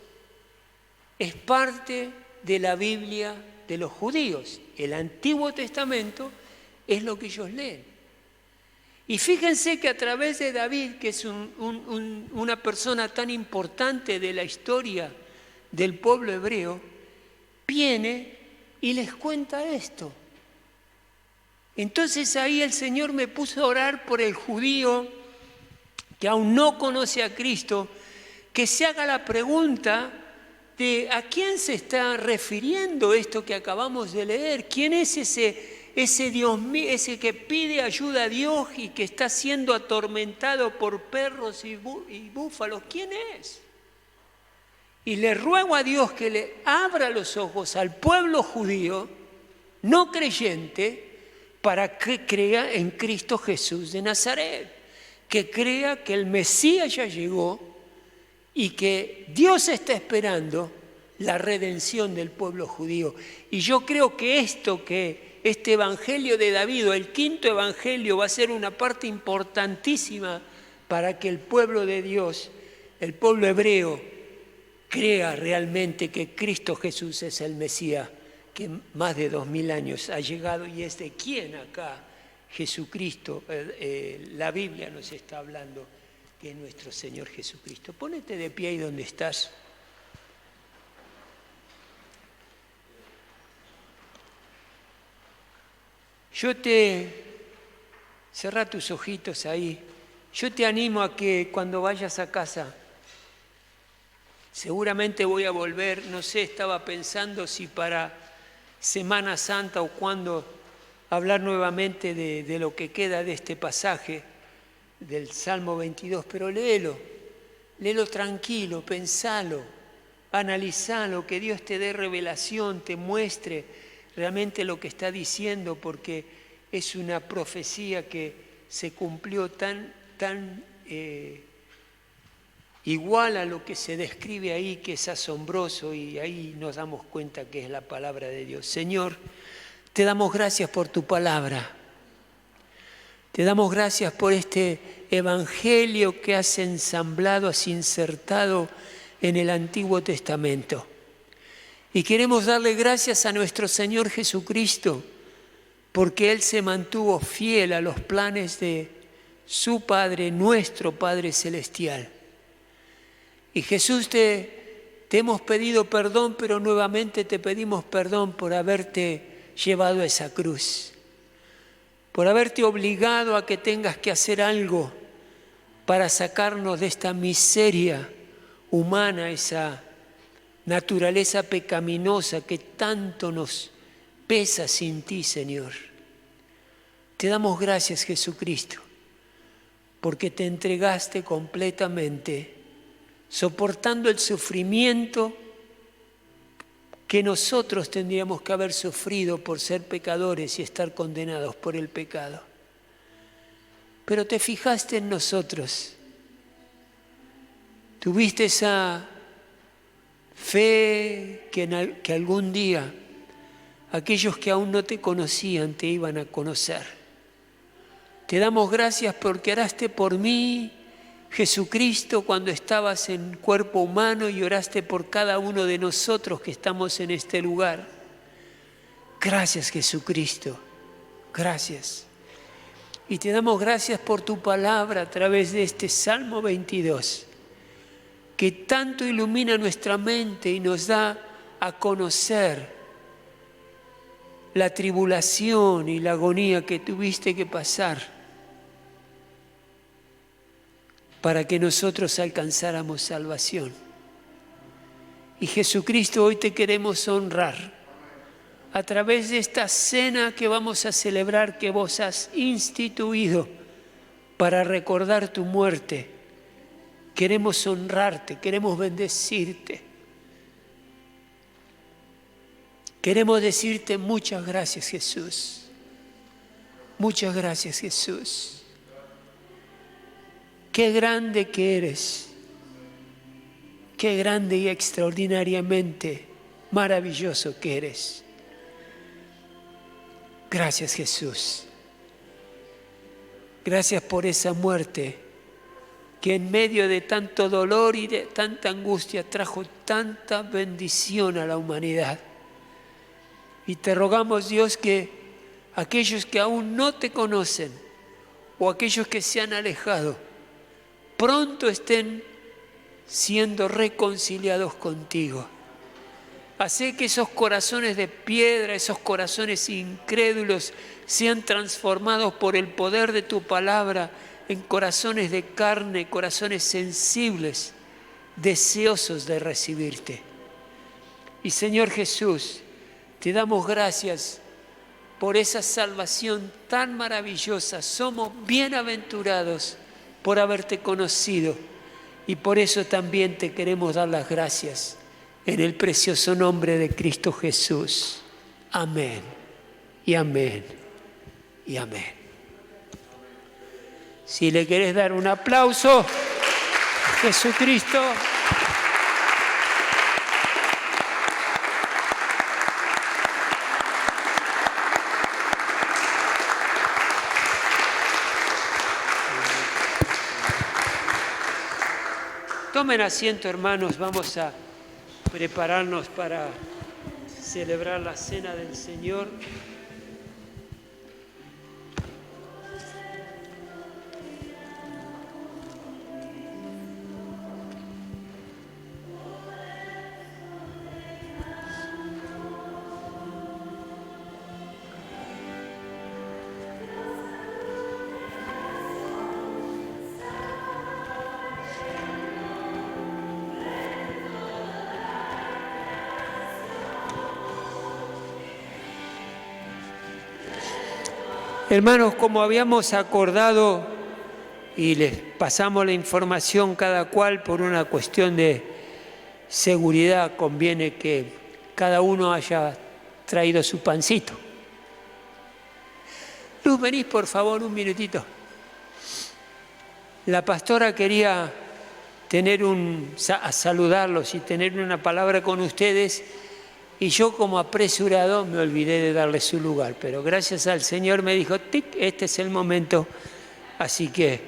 es parte de la Biblia de los judíos. El Antiguo Testamento es lo que ellos leen. Y fíjense que a través de David, que es una persona tan importante de la historia del pueblo hebreo, viene y les cuenta esto. Entonces ahí el Señor me puso a orar por el judío que aún no conoce a Cristo, que se haga la pregunta de a quién se está refiriendo esto que acabamos de leer. ¿Quién es ese Dios mío, ese que pide ayuda a Dios y que está siendo atormentado por perros y búfalos? ¿Quién es? Y le ruego a Dios que le abra los ojos al pueblo judío no creyente para que crea en Cristo Jesús de Nazaret, que crea que el Mesías ya llegó y que Dios está esperando la redención del pueblo judío. Y yo creo que este evangelio de David, o el quinto evangelio, va a ser una parte importantísima para que el pueblo de Dios, el pueblo hebreo, crea realmente que Cristo Jesús es el Mesías, que más de 2000 años ha llegado y es de quién acá Jesucristo, la Biblia nos está hablando, que es nuestro Señor Jesucristo. Pónete de pie ahí donde estás. Cerrá tus ojitos ahí. Yo te animo a que cuando vayas a casa, seguramente voy a volver, no sé, estaba pensando si para Semana Santa o cuándo hablar nuevamente de lo que queda de este pasaje del Salmo 22, pero léelo tranquilo, pensalo, analizalo, que Dios te dé revelación, te muestre realmente lo que está diciendo, porque es una profecía que se cumplió tan igual a lo que se describe ahí, que es asombroso, y ahí nos damos cuenta que es la palabra de Dios. Señor, te damos gracias por tu palabra. Te damos gracias por este evangelio que has ensamblado, has insertado en el Antiguo Testamento. Y queremos darle gracias a nuestro Señor Jesucristo, porque Él se mantuvo fiel a los planes de su Padre, nuestro Padre Celestial. Y Jesús, te hemos pedido perdón, pero nuevamente te pedimos perdón por haberte llevado a esa cruz, por haberte obligado a que tengas que hacer algo para sacarnos de esta miseria humana, esa naturaleza pecaminosa que tanto nos pesa sin ti, Señor. Te damos gracias, Jesucristo, porque te entregaste completamente, soportando el sufrimiento que nosotros tendríamos que haber sufrido por ser pecadores y estar condenados por el pecado. Pero te fijaste en nosotros, tuviste esa fe que algún día aquellos que aún no te conocían te iban a conocer. Te damos gracias porque oraste por mí, Jesucristo, cuando estabas en cuerpo humano, y oraste por cada uno de nosotros que estamos en este lugar. Gracias, Jesucristo, gracias. Y te damos gracias por tu palabra a través de este Salmo 22, que tanto ilumina nuestra mente y nos da a conocer la tribulación y la agonía que tuviste que pasar para que nosotros alcanzáramos salvación. Y Jesucristo, hoy te queremos honrar, a través de esta cena que vamos a celebrar, que vos has instituido para recordar tu muerte. Queremos honrarte, queremos bendecirte. Queremos decirte muchas gracias, Jesús. Muchas gracias, Jesús. Qué grande que eres. Qué grande y extraordinariamente maravilloso que eres. Gracias, Jesús. Gracias por esa muerte que en medio de tanto dolor y de tanta angustia trajo tanta bendición a la humanidad. Y te rogamos, Dios, que aquellos que aún no te conocen o aquellos que se han alejado, pronto estén siendo reconciliados contigo. Hacé que esos corazones de piedra, esos corazones incrédulos, sean transformados por el poder de tu palabra en corazones de carne, corazones sensibles, deseosos de recibirte. Y Señor Jesús, te damos gracias por esa salvación tan maravillosa. Somos bienaventurados por haberte conocido y por eso también te queremos dar las gracias en el precioso nombre de Cristo Jesús. Amén y amén y amén. Si le querés dar un aplauso a Jesucristo. Tomen asiento, hermanos, vamos a prepararnos para celebrar la cena del Señor. Hermanos, como habíamos acordado y les pasamos la información cada cual por una cuestión de seguridad, conviene que cada uno haya traído su pancito. Luz, venís por favor un minutito. La pastora quería saludarlos y tener una palabra con ustedes. Y yo como apresurado me olvidé de darle su lugar, pero gracias al Señor me dijo, tic, este es el momento. Así que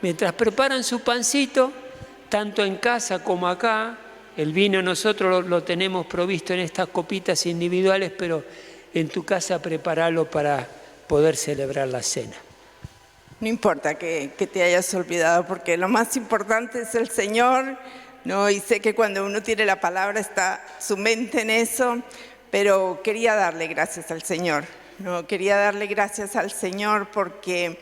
mientras preparan su pancito, tanto en casa como acá, el vino nosotros lo tenemos provisto en estas copitas individuales, pero en tu casa prepáralo para poder celebrar la cena. No importa que te hayas olvidado, porque lo más importante es el Señor. No, y sé que cuando uno tiene la palabra está su mente en eso, pero quería darle gracias al Señor. No, quería darle gracias al Señor porque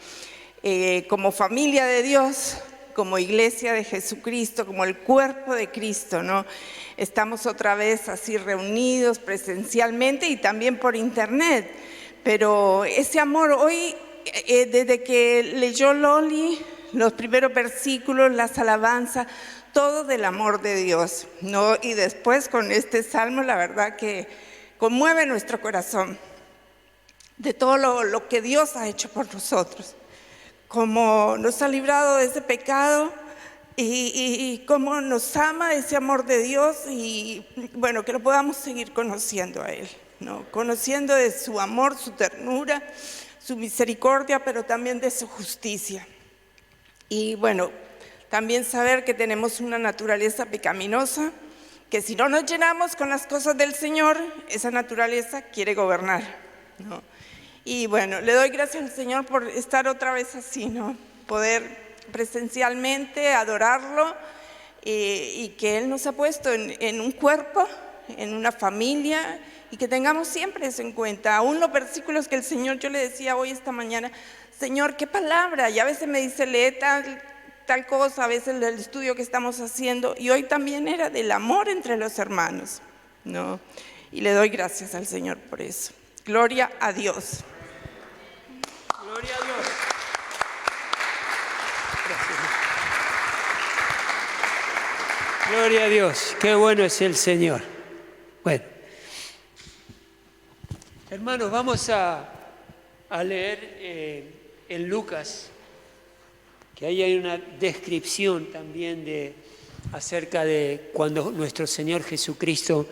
como familia de Dios, como iglesia de Jesucristo, como el cuerpo de Cristo, ¿no? Estamos otra vez así reunidos presencialmente y también por internet. Pero ese amor hoy, desde que leyó Loli los primeros versículos, las alabanzas, todo del amor de Dios, ¿no? Y después con este salmo, la verdad que conmueve nuestro corazón de todo lo que Dios ha hecho por nosotros, cómo nos ha librado de ese pecado y cómo nos ama ese amor de Dios y bueno, que lo podamos seguir conociendo a Él, ¿no? Conociendo de su amor, su ternura, su misericordia, pero también de su justicia. Y bueno, también saber que tenemos una naturaleza pecaminosa, que si no nos llenamos con las cosas del Señor, esa naturaleza quiere gobernar, ¿no? Y bueno, le doy gracias al Señor por estar otra vez así, ¿no? Poder presencialmente adorarlo y que Él nos ha puesto en un cuerpo, en una familia y que tengamos siempre eso en cuenta. Aún los versículos que el Señor, yo le decía hoy esta mañana, Señor, ¿qué palabra? Y a veces me dice, lee tal cosa, a veces el estudio que estamos haciendo, y hoy también era del amor entre los hermanos, ¿no? y le doy gracias al Señor por eso. Gloria a Dios. Gloria a Dios. Gracias. Gloria a Dios, qué bueno es el Señor. Bueno, hermanos, vamos a leer en Lucas, que ahí hay una descripción también acerca de cuando nuestro Señor Jesucristo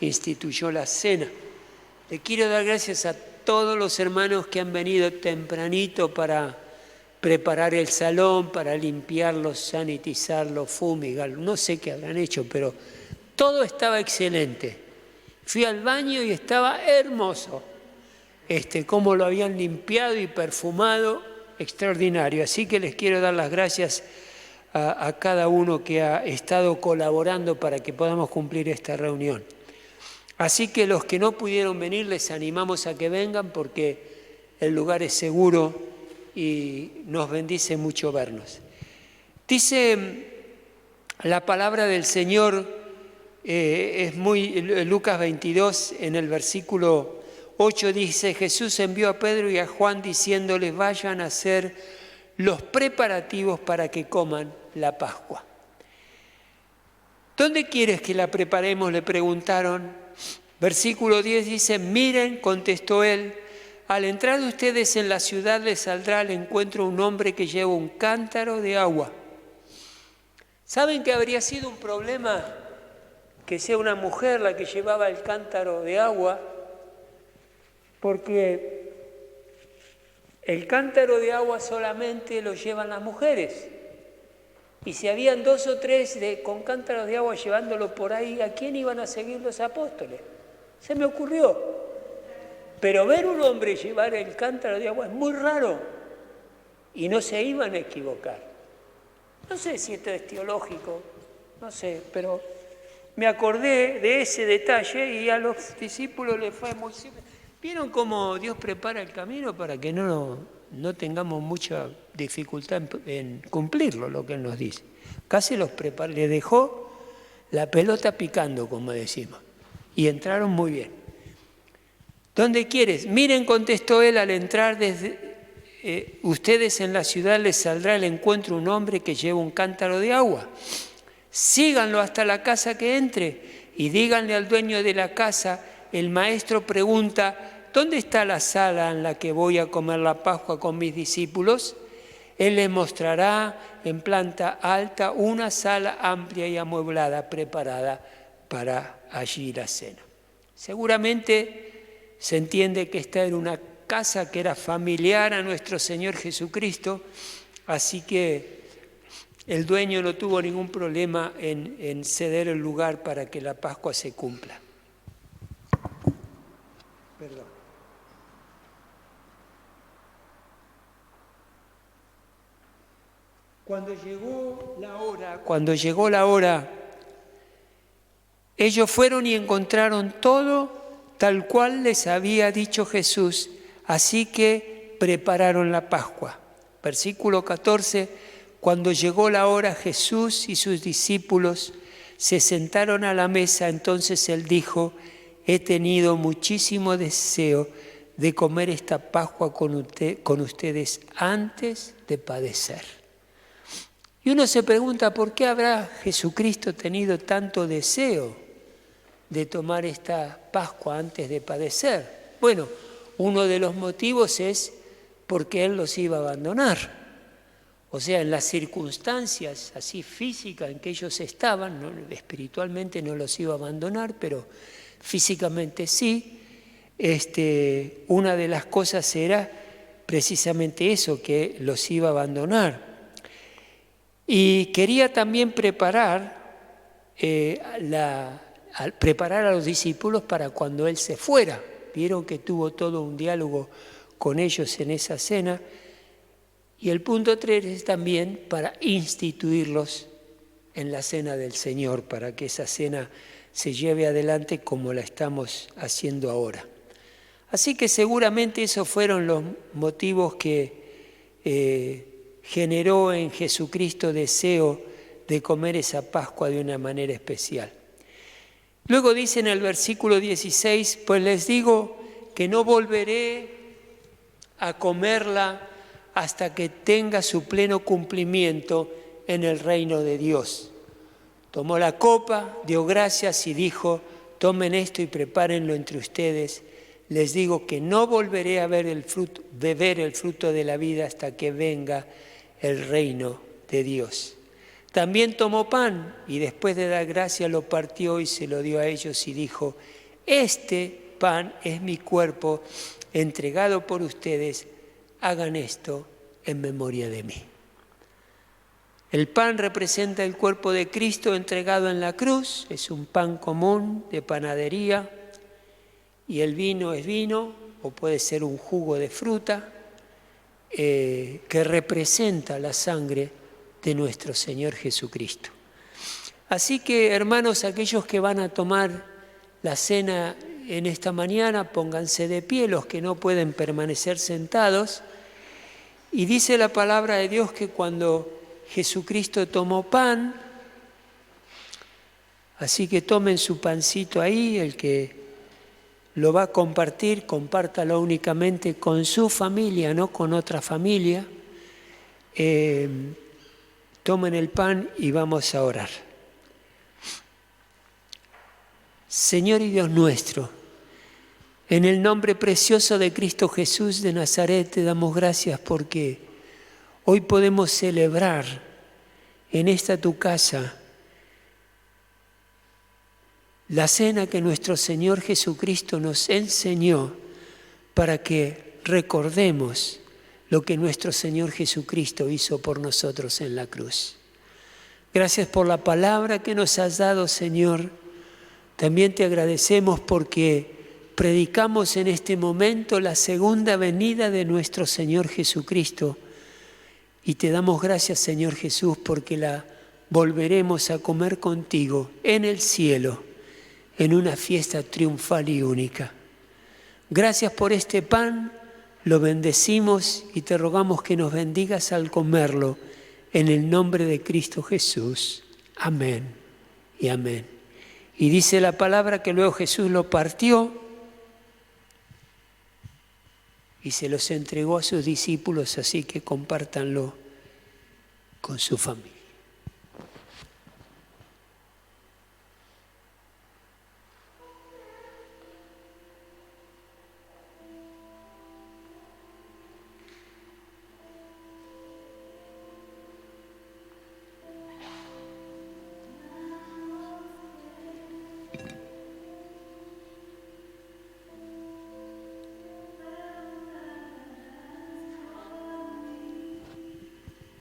instituyó la cena. Le quiero dar gracias a todos los hermanos que han venido tempranito para preparar el salón, para limpiarlo, sanitizarlo, fumigarlo. No sé qué habrán hecho, pero todo estaba excelente. Fui al baño y estaba hermoso. Cómo lo habían limpiado y perfumado, extraordinario. Así que les quiero dar las gracias a cada uno que ha estado colaborando para que podamos cumplir esta reunión. Así que los que no pudieron venir, les animamos a que vengan porque el lugar es seguro y nos bendice mucho vernos. Dice la palabra del Señor, Lucas 22, en el versículo 8 dice: Jesús envió a Pedro y a Juan diciéndoles: vayan a hacer los preparativos para que coman la Pascua. ¿Dónde quieres que la preparemos?, le preguntaron. Versículo 10 dice: miren, contestó él, al entrar ustedes en la ciudad les saldrá al encuentro un hombre que lleva un cántaro de agua. ¿Saben que habría sido un problema que sea una mujer la que llevaba el cántaro de agua? Porque el cántaro de agua solamente lo llevan las mujeres. Y si habían 2 o 3 con cántaros de agua llevándolo por ahí, ¿a quién iban a seguir los apóstoles? Se me ocurrió. Pero ver un hombre llevar el cántaro de agua es muy raro y no se iban a equivocar. No sé si esto es teológico, no sé, pero me acordé de ese detalle y a los discípulos les fue muy simple. ¿Vieron cómo Dios prepara el camino para que no tengamos mucha dificultad en cumplirlo, lo que Él nos dice? Casi los preparó, le dejó la pelota picando, como decimos, y entraron muy bien. ¿Dónde quieres? Miren, contestó él, al entrar ustedes en la ciudad les saldrá al encuentro un hombre que lleva un cántaro de agua. Síganlo hasta la casa que entre y díganle al dueño de la casa: el maestro pregunta, ¿dónde está la sala en la que voy a comer la Pascua con mis discípulos? Él les mostrará en planta alta una sala amplia y amueblada, preparada para allí la cena. Seguramente se entiende que esta era una casa que era familiar a nuestro Señor Jesucristo, así que el dueño no tuvo ningún problema en ceder el lugar para que la Pascua se cumpla. Perdón. Cuando llegó la hora, ellos fueron y encontraron todo tal cual les había dicho Jesús, así que prepararon la Pascua. Versículo 14, cuando llegó la hora, Jesús y sus discípulos se sentaron a la mesa. Entonces Él dijo: he tenido muchísimo deseo de comer esta Pascua con ustedes antes de padecer. Y uno se pregunta, ¿por qué habrá Jesucristo tenido tanto deseo de tomar esta Pascua antes de padecer? Bueno, uno de los motivos es porque Él los iba a abandonar. O sea, en las circunstancias así físicas en que ellos estaban, espiritualmente no los iba a abandonar, pero físicamente sí. Una de las cosas era precisamente eso, que los iba a abandonar. Y quería también preparar a los discípulos para cuando Él se fuera. Vieron que tuvo todo un diálogo con ellos en esa cena. Y el punto 3 es también para instituirlos en la cena del Señor, para que esa cena se lleve adelante como la estamos haciendo ahora. Así que seguramente esos fueron los motivos que generó en Jesucristo deseo de comer esa Pascua de una manera especial. Luego dice en el versículo 16, pues les digo que no volveré a comerla hasta que tenga su pleno cumplimiento en el reino de Dios. Tomó la copa, dio gracias y dijo, tomen esto y prepárenlo entre ustedes. Les digo que no volveré a beber el fruto de la vida hasta que venga el reino de Dios. También tomó pan y después de dar gracias lo partió y se lo dio a ellos y dijo, este pan es mi cuerpo entregado por ustedes, hagan esto en memoria de mí. El pan representa el cuerpo de Cristo entregado en la cruz, es un pan común de panadería, y el vino es vino, o puede ser un jugo de fruta, que representa la sangre de nuestro Señor Jesucristo. Así que, hermanos, aquellos que van a tomar la cena en esta mañana, pónganse de pie, los que no pueden permanecer sentados. Y dice la palabra de Dios que cuando Jesucristo tomó pan, así que tomen su pancito ahí, el que lo va a compartir, compártalo únicamente con su familia, no con otra familia. Tomen el pan y vamos a orar. Señor y Dios nuestro, en el nombre precioso de Cristo Jesús de Nazaret te damos gracias porque hoy podemos celebrar en esta tu casa la cena que nuestro Señor Jesucristo nos enseñó para que recordemos lo que nuestro Señor Jesucristo hizo por nosotros en la cruz. Gracias por la palabra que nos has dado, Señor. También te agradecemos porque predicamos en este momento la segunda venida de nuestro Señor Jesucristo. Y te damos gracias, Señor Jesús, porque la volveremos a comer contigo en el cielo, en una fiesta triunfal y única. Gracias por este pan, lo bendecimos y te rogamos que nos bendigas al comerlo, en el nombre de Cristo Jesús. Amén y amén. Y dice la palabra que luego Jesús lo partió y se los entregó a sus discípulos, así que compártanlo con su familia.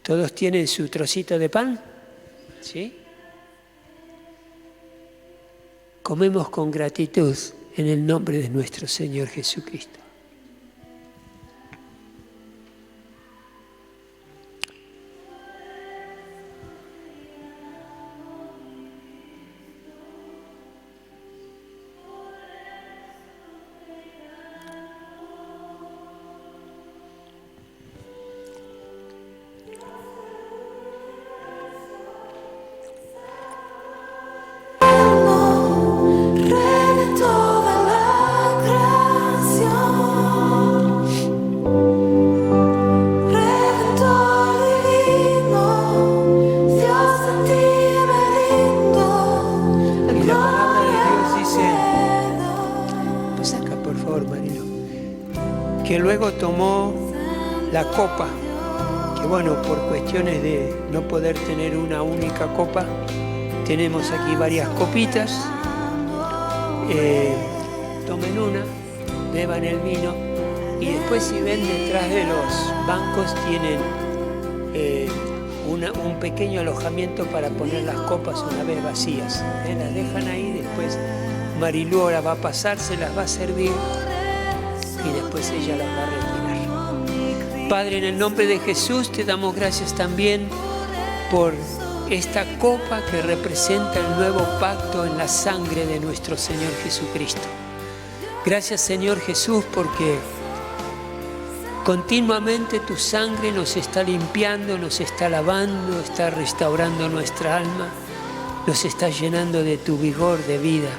¿Todos tienen su trocito de pan? ¿Sí? Comemos con gratitud en el nombre de nuestro Señor Jesucristo. Que luego tomó la copa, que bueno, por cuestiones de no poder tener una única copa, tenemos aquí varias copitas. Tomen una, beban el vino y después si ven detrás de los bancos tienen un pequeño alojamiento para poner las copas una vez vacías. Las dejan ahí, después Marilú ahora va a pasar, se las va a servir y después ella las va a retirar. Padre, en el nombre de Jesús te damos gracias también por esta copa que representa el nuevo pacto en la sangre de nuestro Señor Jesucristo. Gracias, Señor Jesús, porque continuamente tu sangre nos está limpiando, nos está lavando, está restaurando nuestra alma, nos está llenando de tu vigor de vida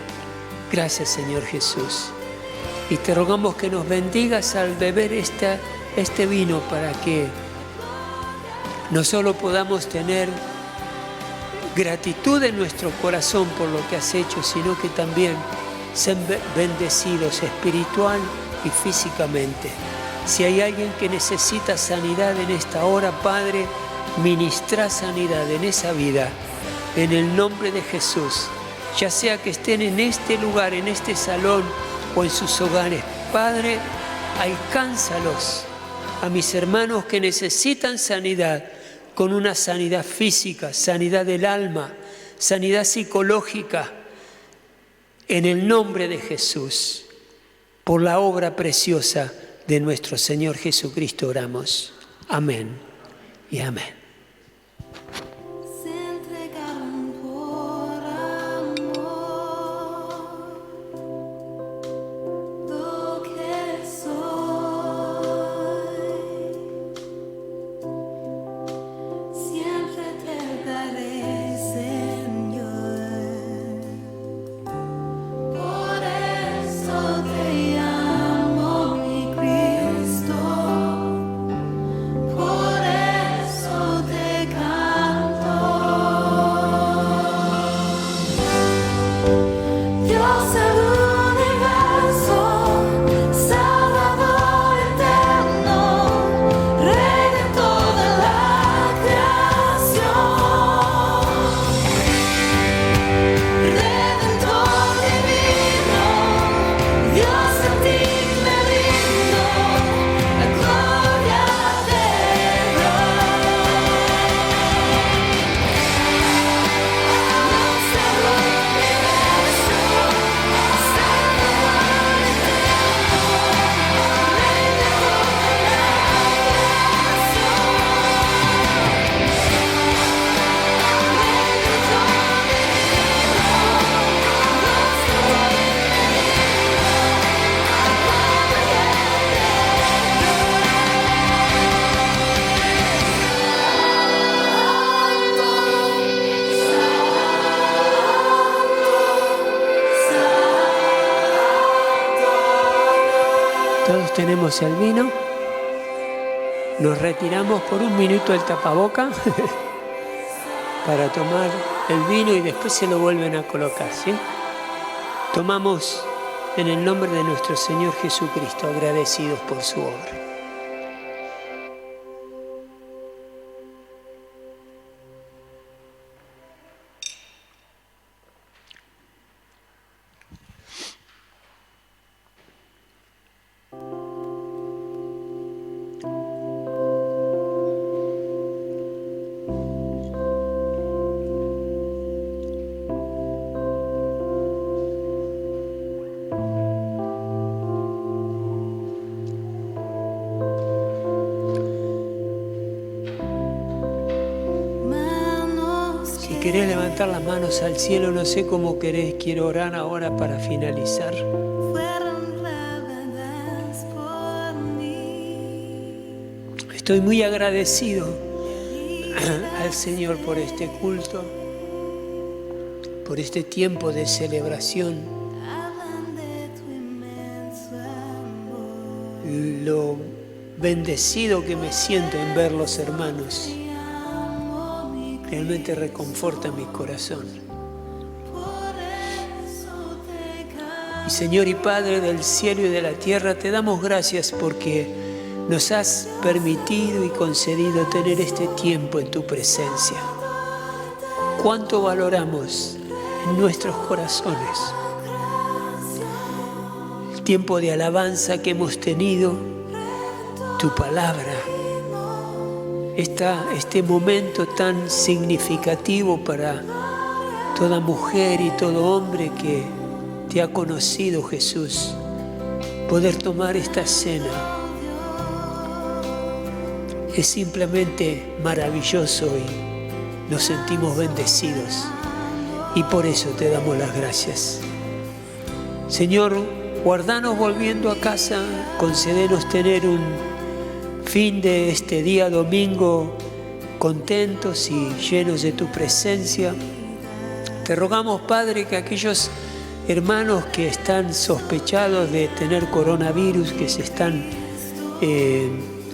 Gracias, Señor Jesús. Y te rogamos que nos bendigas al beber este vino para que no solo podamos tener gratitud en nuestro corazón por lo que has hecho, sino que también sean bendecidos espiritual y físicamente. Si hay alguien que necesita sanidad en esta hora, Padre, ministra sanidad en esa vida, en el nombre de Jesús. Ya sea que estén en este lugar, en este salón o en sus hogares, Padre, alcánzalos a mis hermanos que necesitan sanidad, con una sanidad física, sanidad del alma, sanidad psicológica, en el nombre de Jesús, por la obra preciosa de nuestro Señor Jesucristo oramos. Amén y amén. Todos tenemos el vino. Nos retiramos por un minuto el tapaboca para tomar el vino y después se lo vuelven a colocar, ¿sí? Tomamos en el nombre de nuestro Señor Jesucristo, agradecidos por su obra. Si querés levantar las manos al cielo, no sé cómo querés, quiero orar ahora para finalizar. Estoy muy agradecido al Señor por este culto, por este tiempo de celebración. Lo bendecido que me siento en ver los hermanos. Realmente reconforta mi corazón. Y Señor y Padre del cielo y de la tierra, te damos gracias porque nos has permitido y concedido tener este tiempo en tu presencia. Cuánto valoramos en nuestros corazones el tiempo de alabanza que hemos tenido, tu palabra. Este momento tan significativo para toda mujer y todo hombre que te ha conocido, Jesús, poder tomar esta cena es simplemente maravilloso y nos sentimos bendecidos y por eso te damos las gracias. Señor, guardanos volviendo a casa, concédenos tener un fin de este día domingo contentos y llenos de tu presencia. Te rogamos, Padre, que aquellos hermanos que están sospechados de tener coronavirus, que se están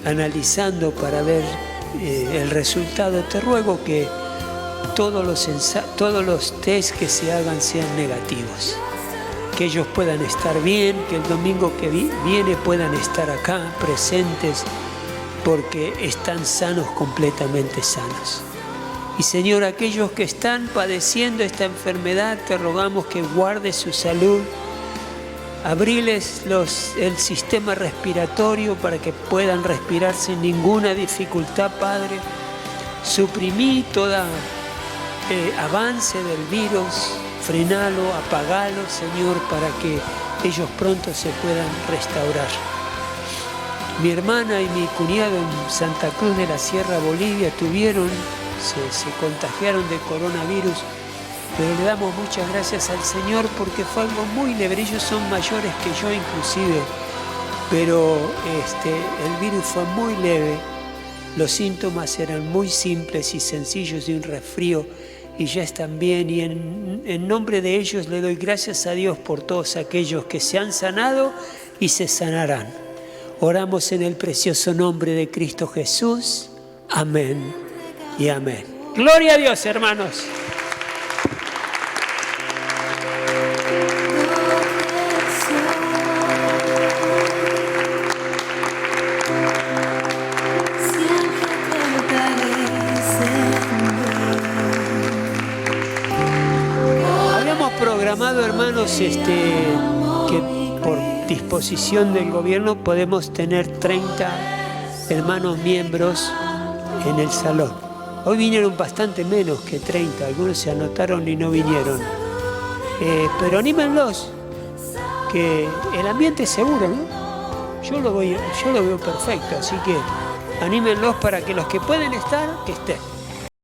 analizando para ver el resultado. Te ruego que todos los test que se hagan sean negativos, que ellos puedan estar bien, que el domingo que viene puedan estar acá presentes, porque están sanos, completamente sanos. Y Señor, aquellos que están padeciendo esta enfermedad, te rogamos que guardes su salud, abriles el sistema respiratorio para que puedan respirar sin ninguna dificultad, Padre. Suprimí todo avance del virus, frenalo, apagalo, Señor, para que ellos pronto se puedan restaurar. Mi hermana y mi cuñado en Santa Cruz de la Sierra, Bolivia, se contagiaron de coronavirus, pero le damos muchas gracias al Señor porque fue algo muy leve. Ellos son mayores que yo inclusive, pero el virus fue muy leve. Los síntomas eran muy simples y sencillos de un resfrío y ya están bien. Y en nombre de ellos le doy gracias a Dios por todos aquellos que se han sanado y se sanarán. Oramos en el precioso nombre de Cristo Jesús. Amén y amén. Gloria a Dios, hermanos. Habíamos programado, hermanos, que por disposición del gobierno podemos tener 30 hermanos miembros en el salón. Hoy vinieron bastante menos que 30, algunos se anotaron y no vinieron. Pero anímenlos, que el ambiente es seguro, ¿no? Yo lo veo perfecto, así que anímenlos para que los que pueden estar, que estén.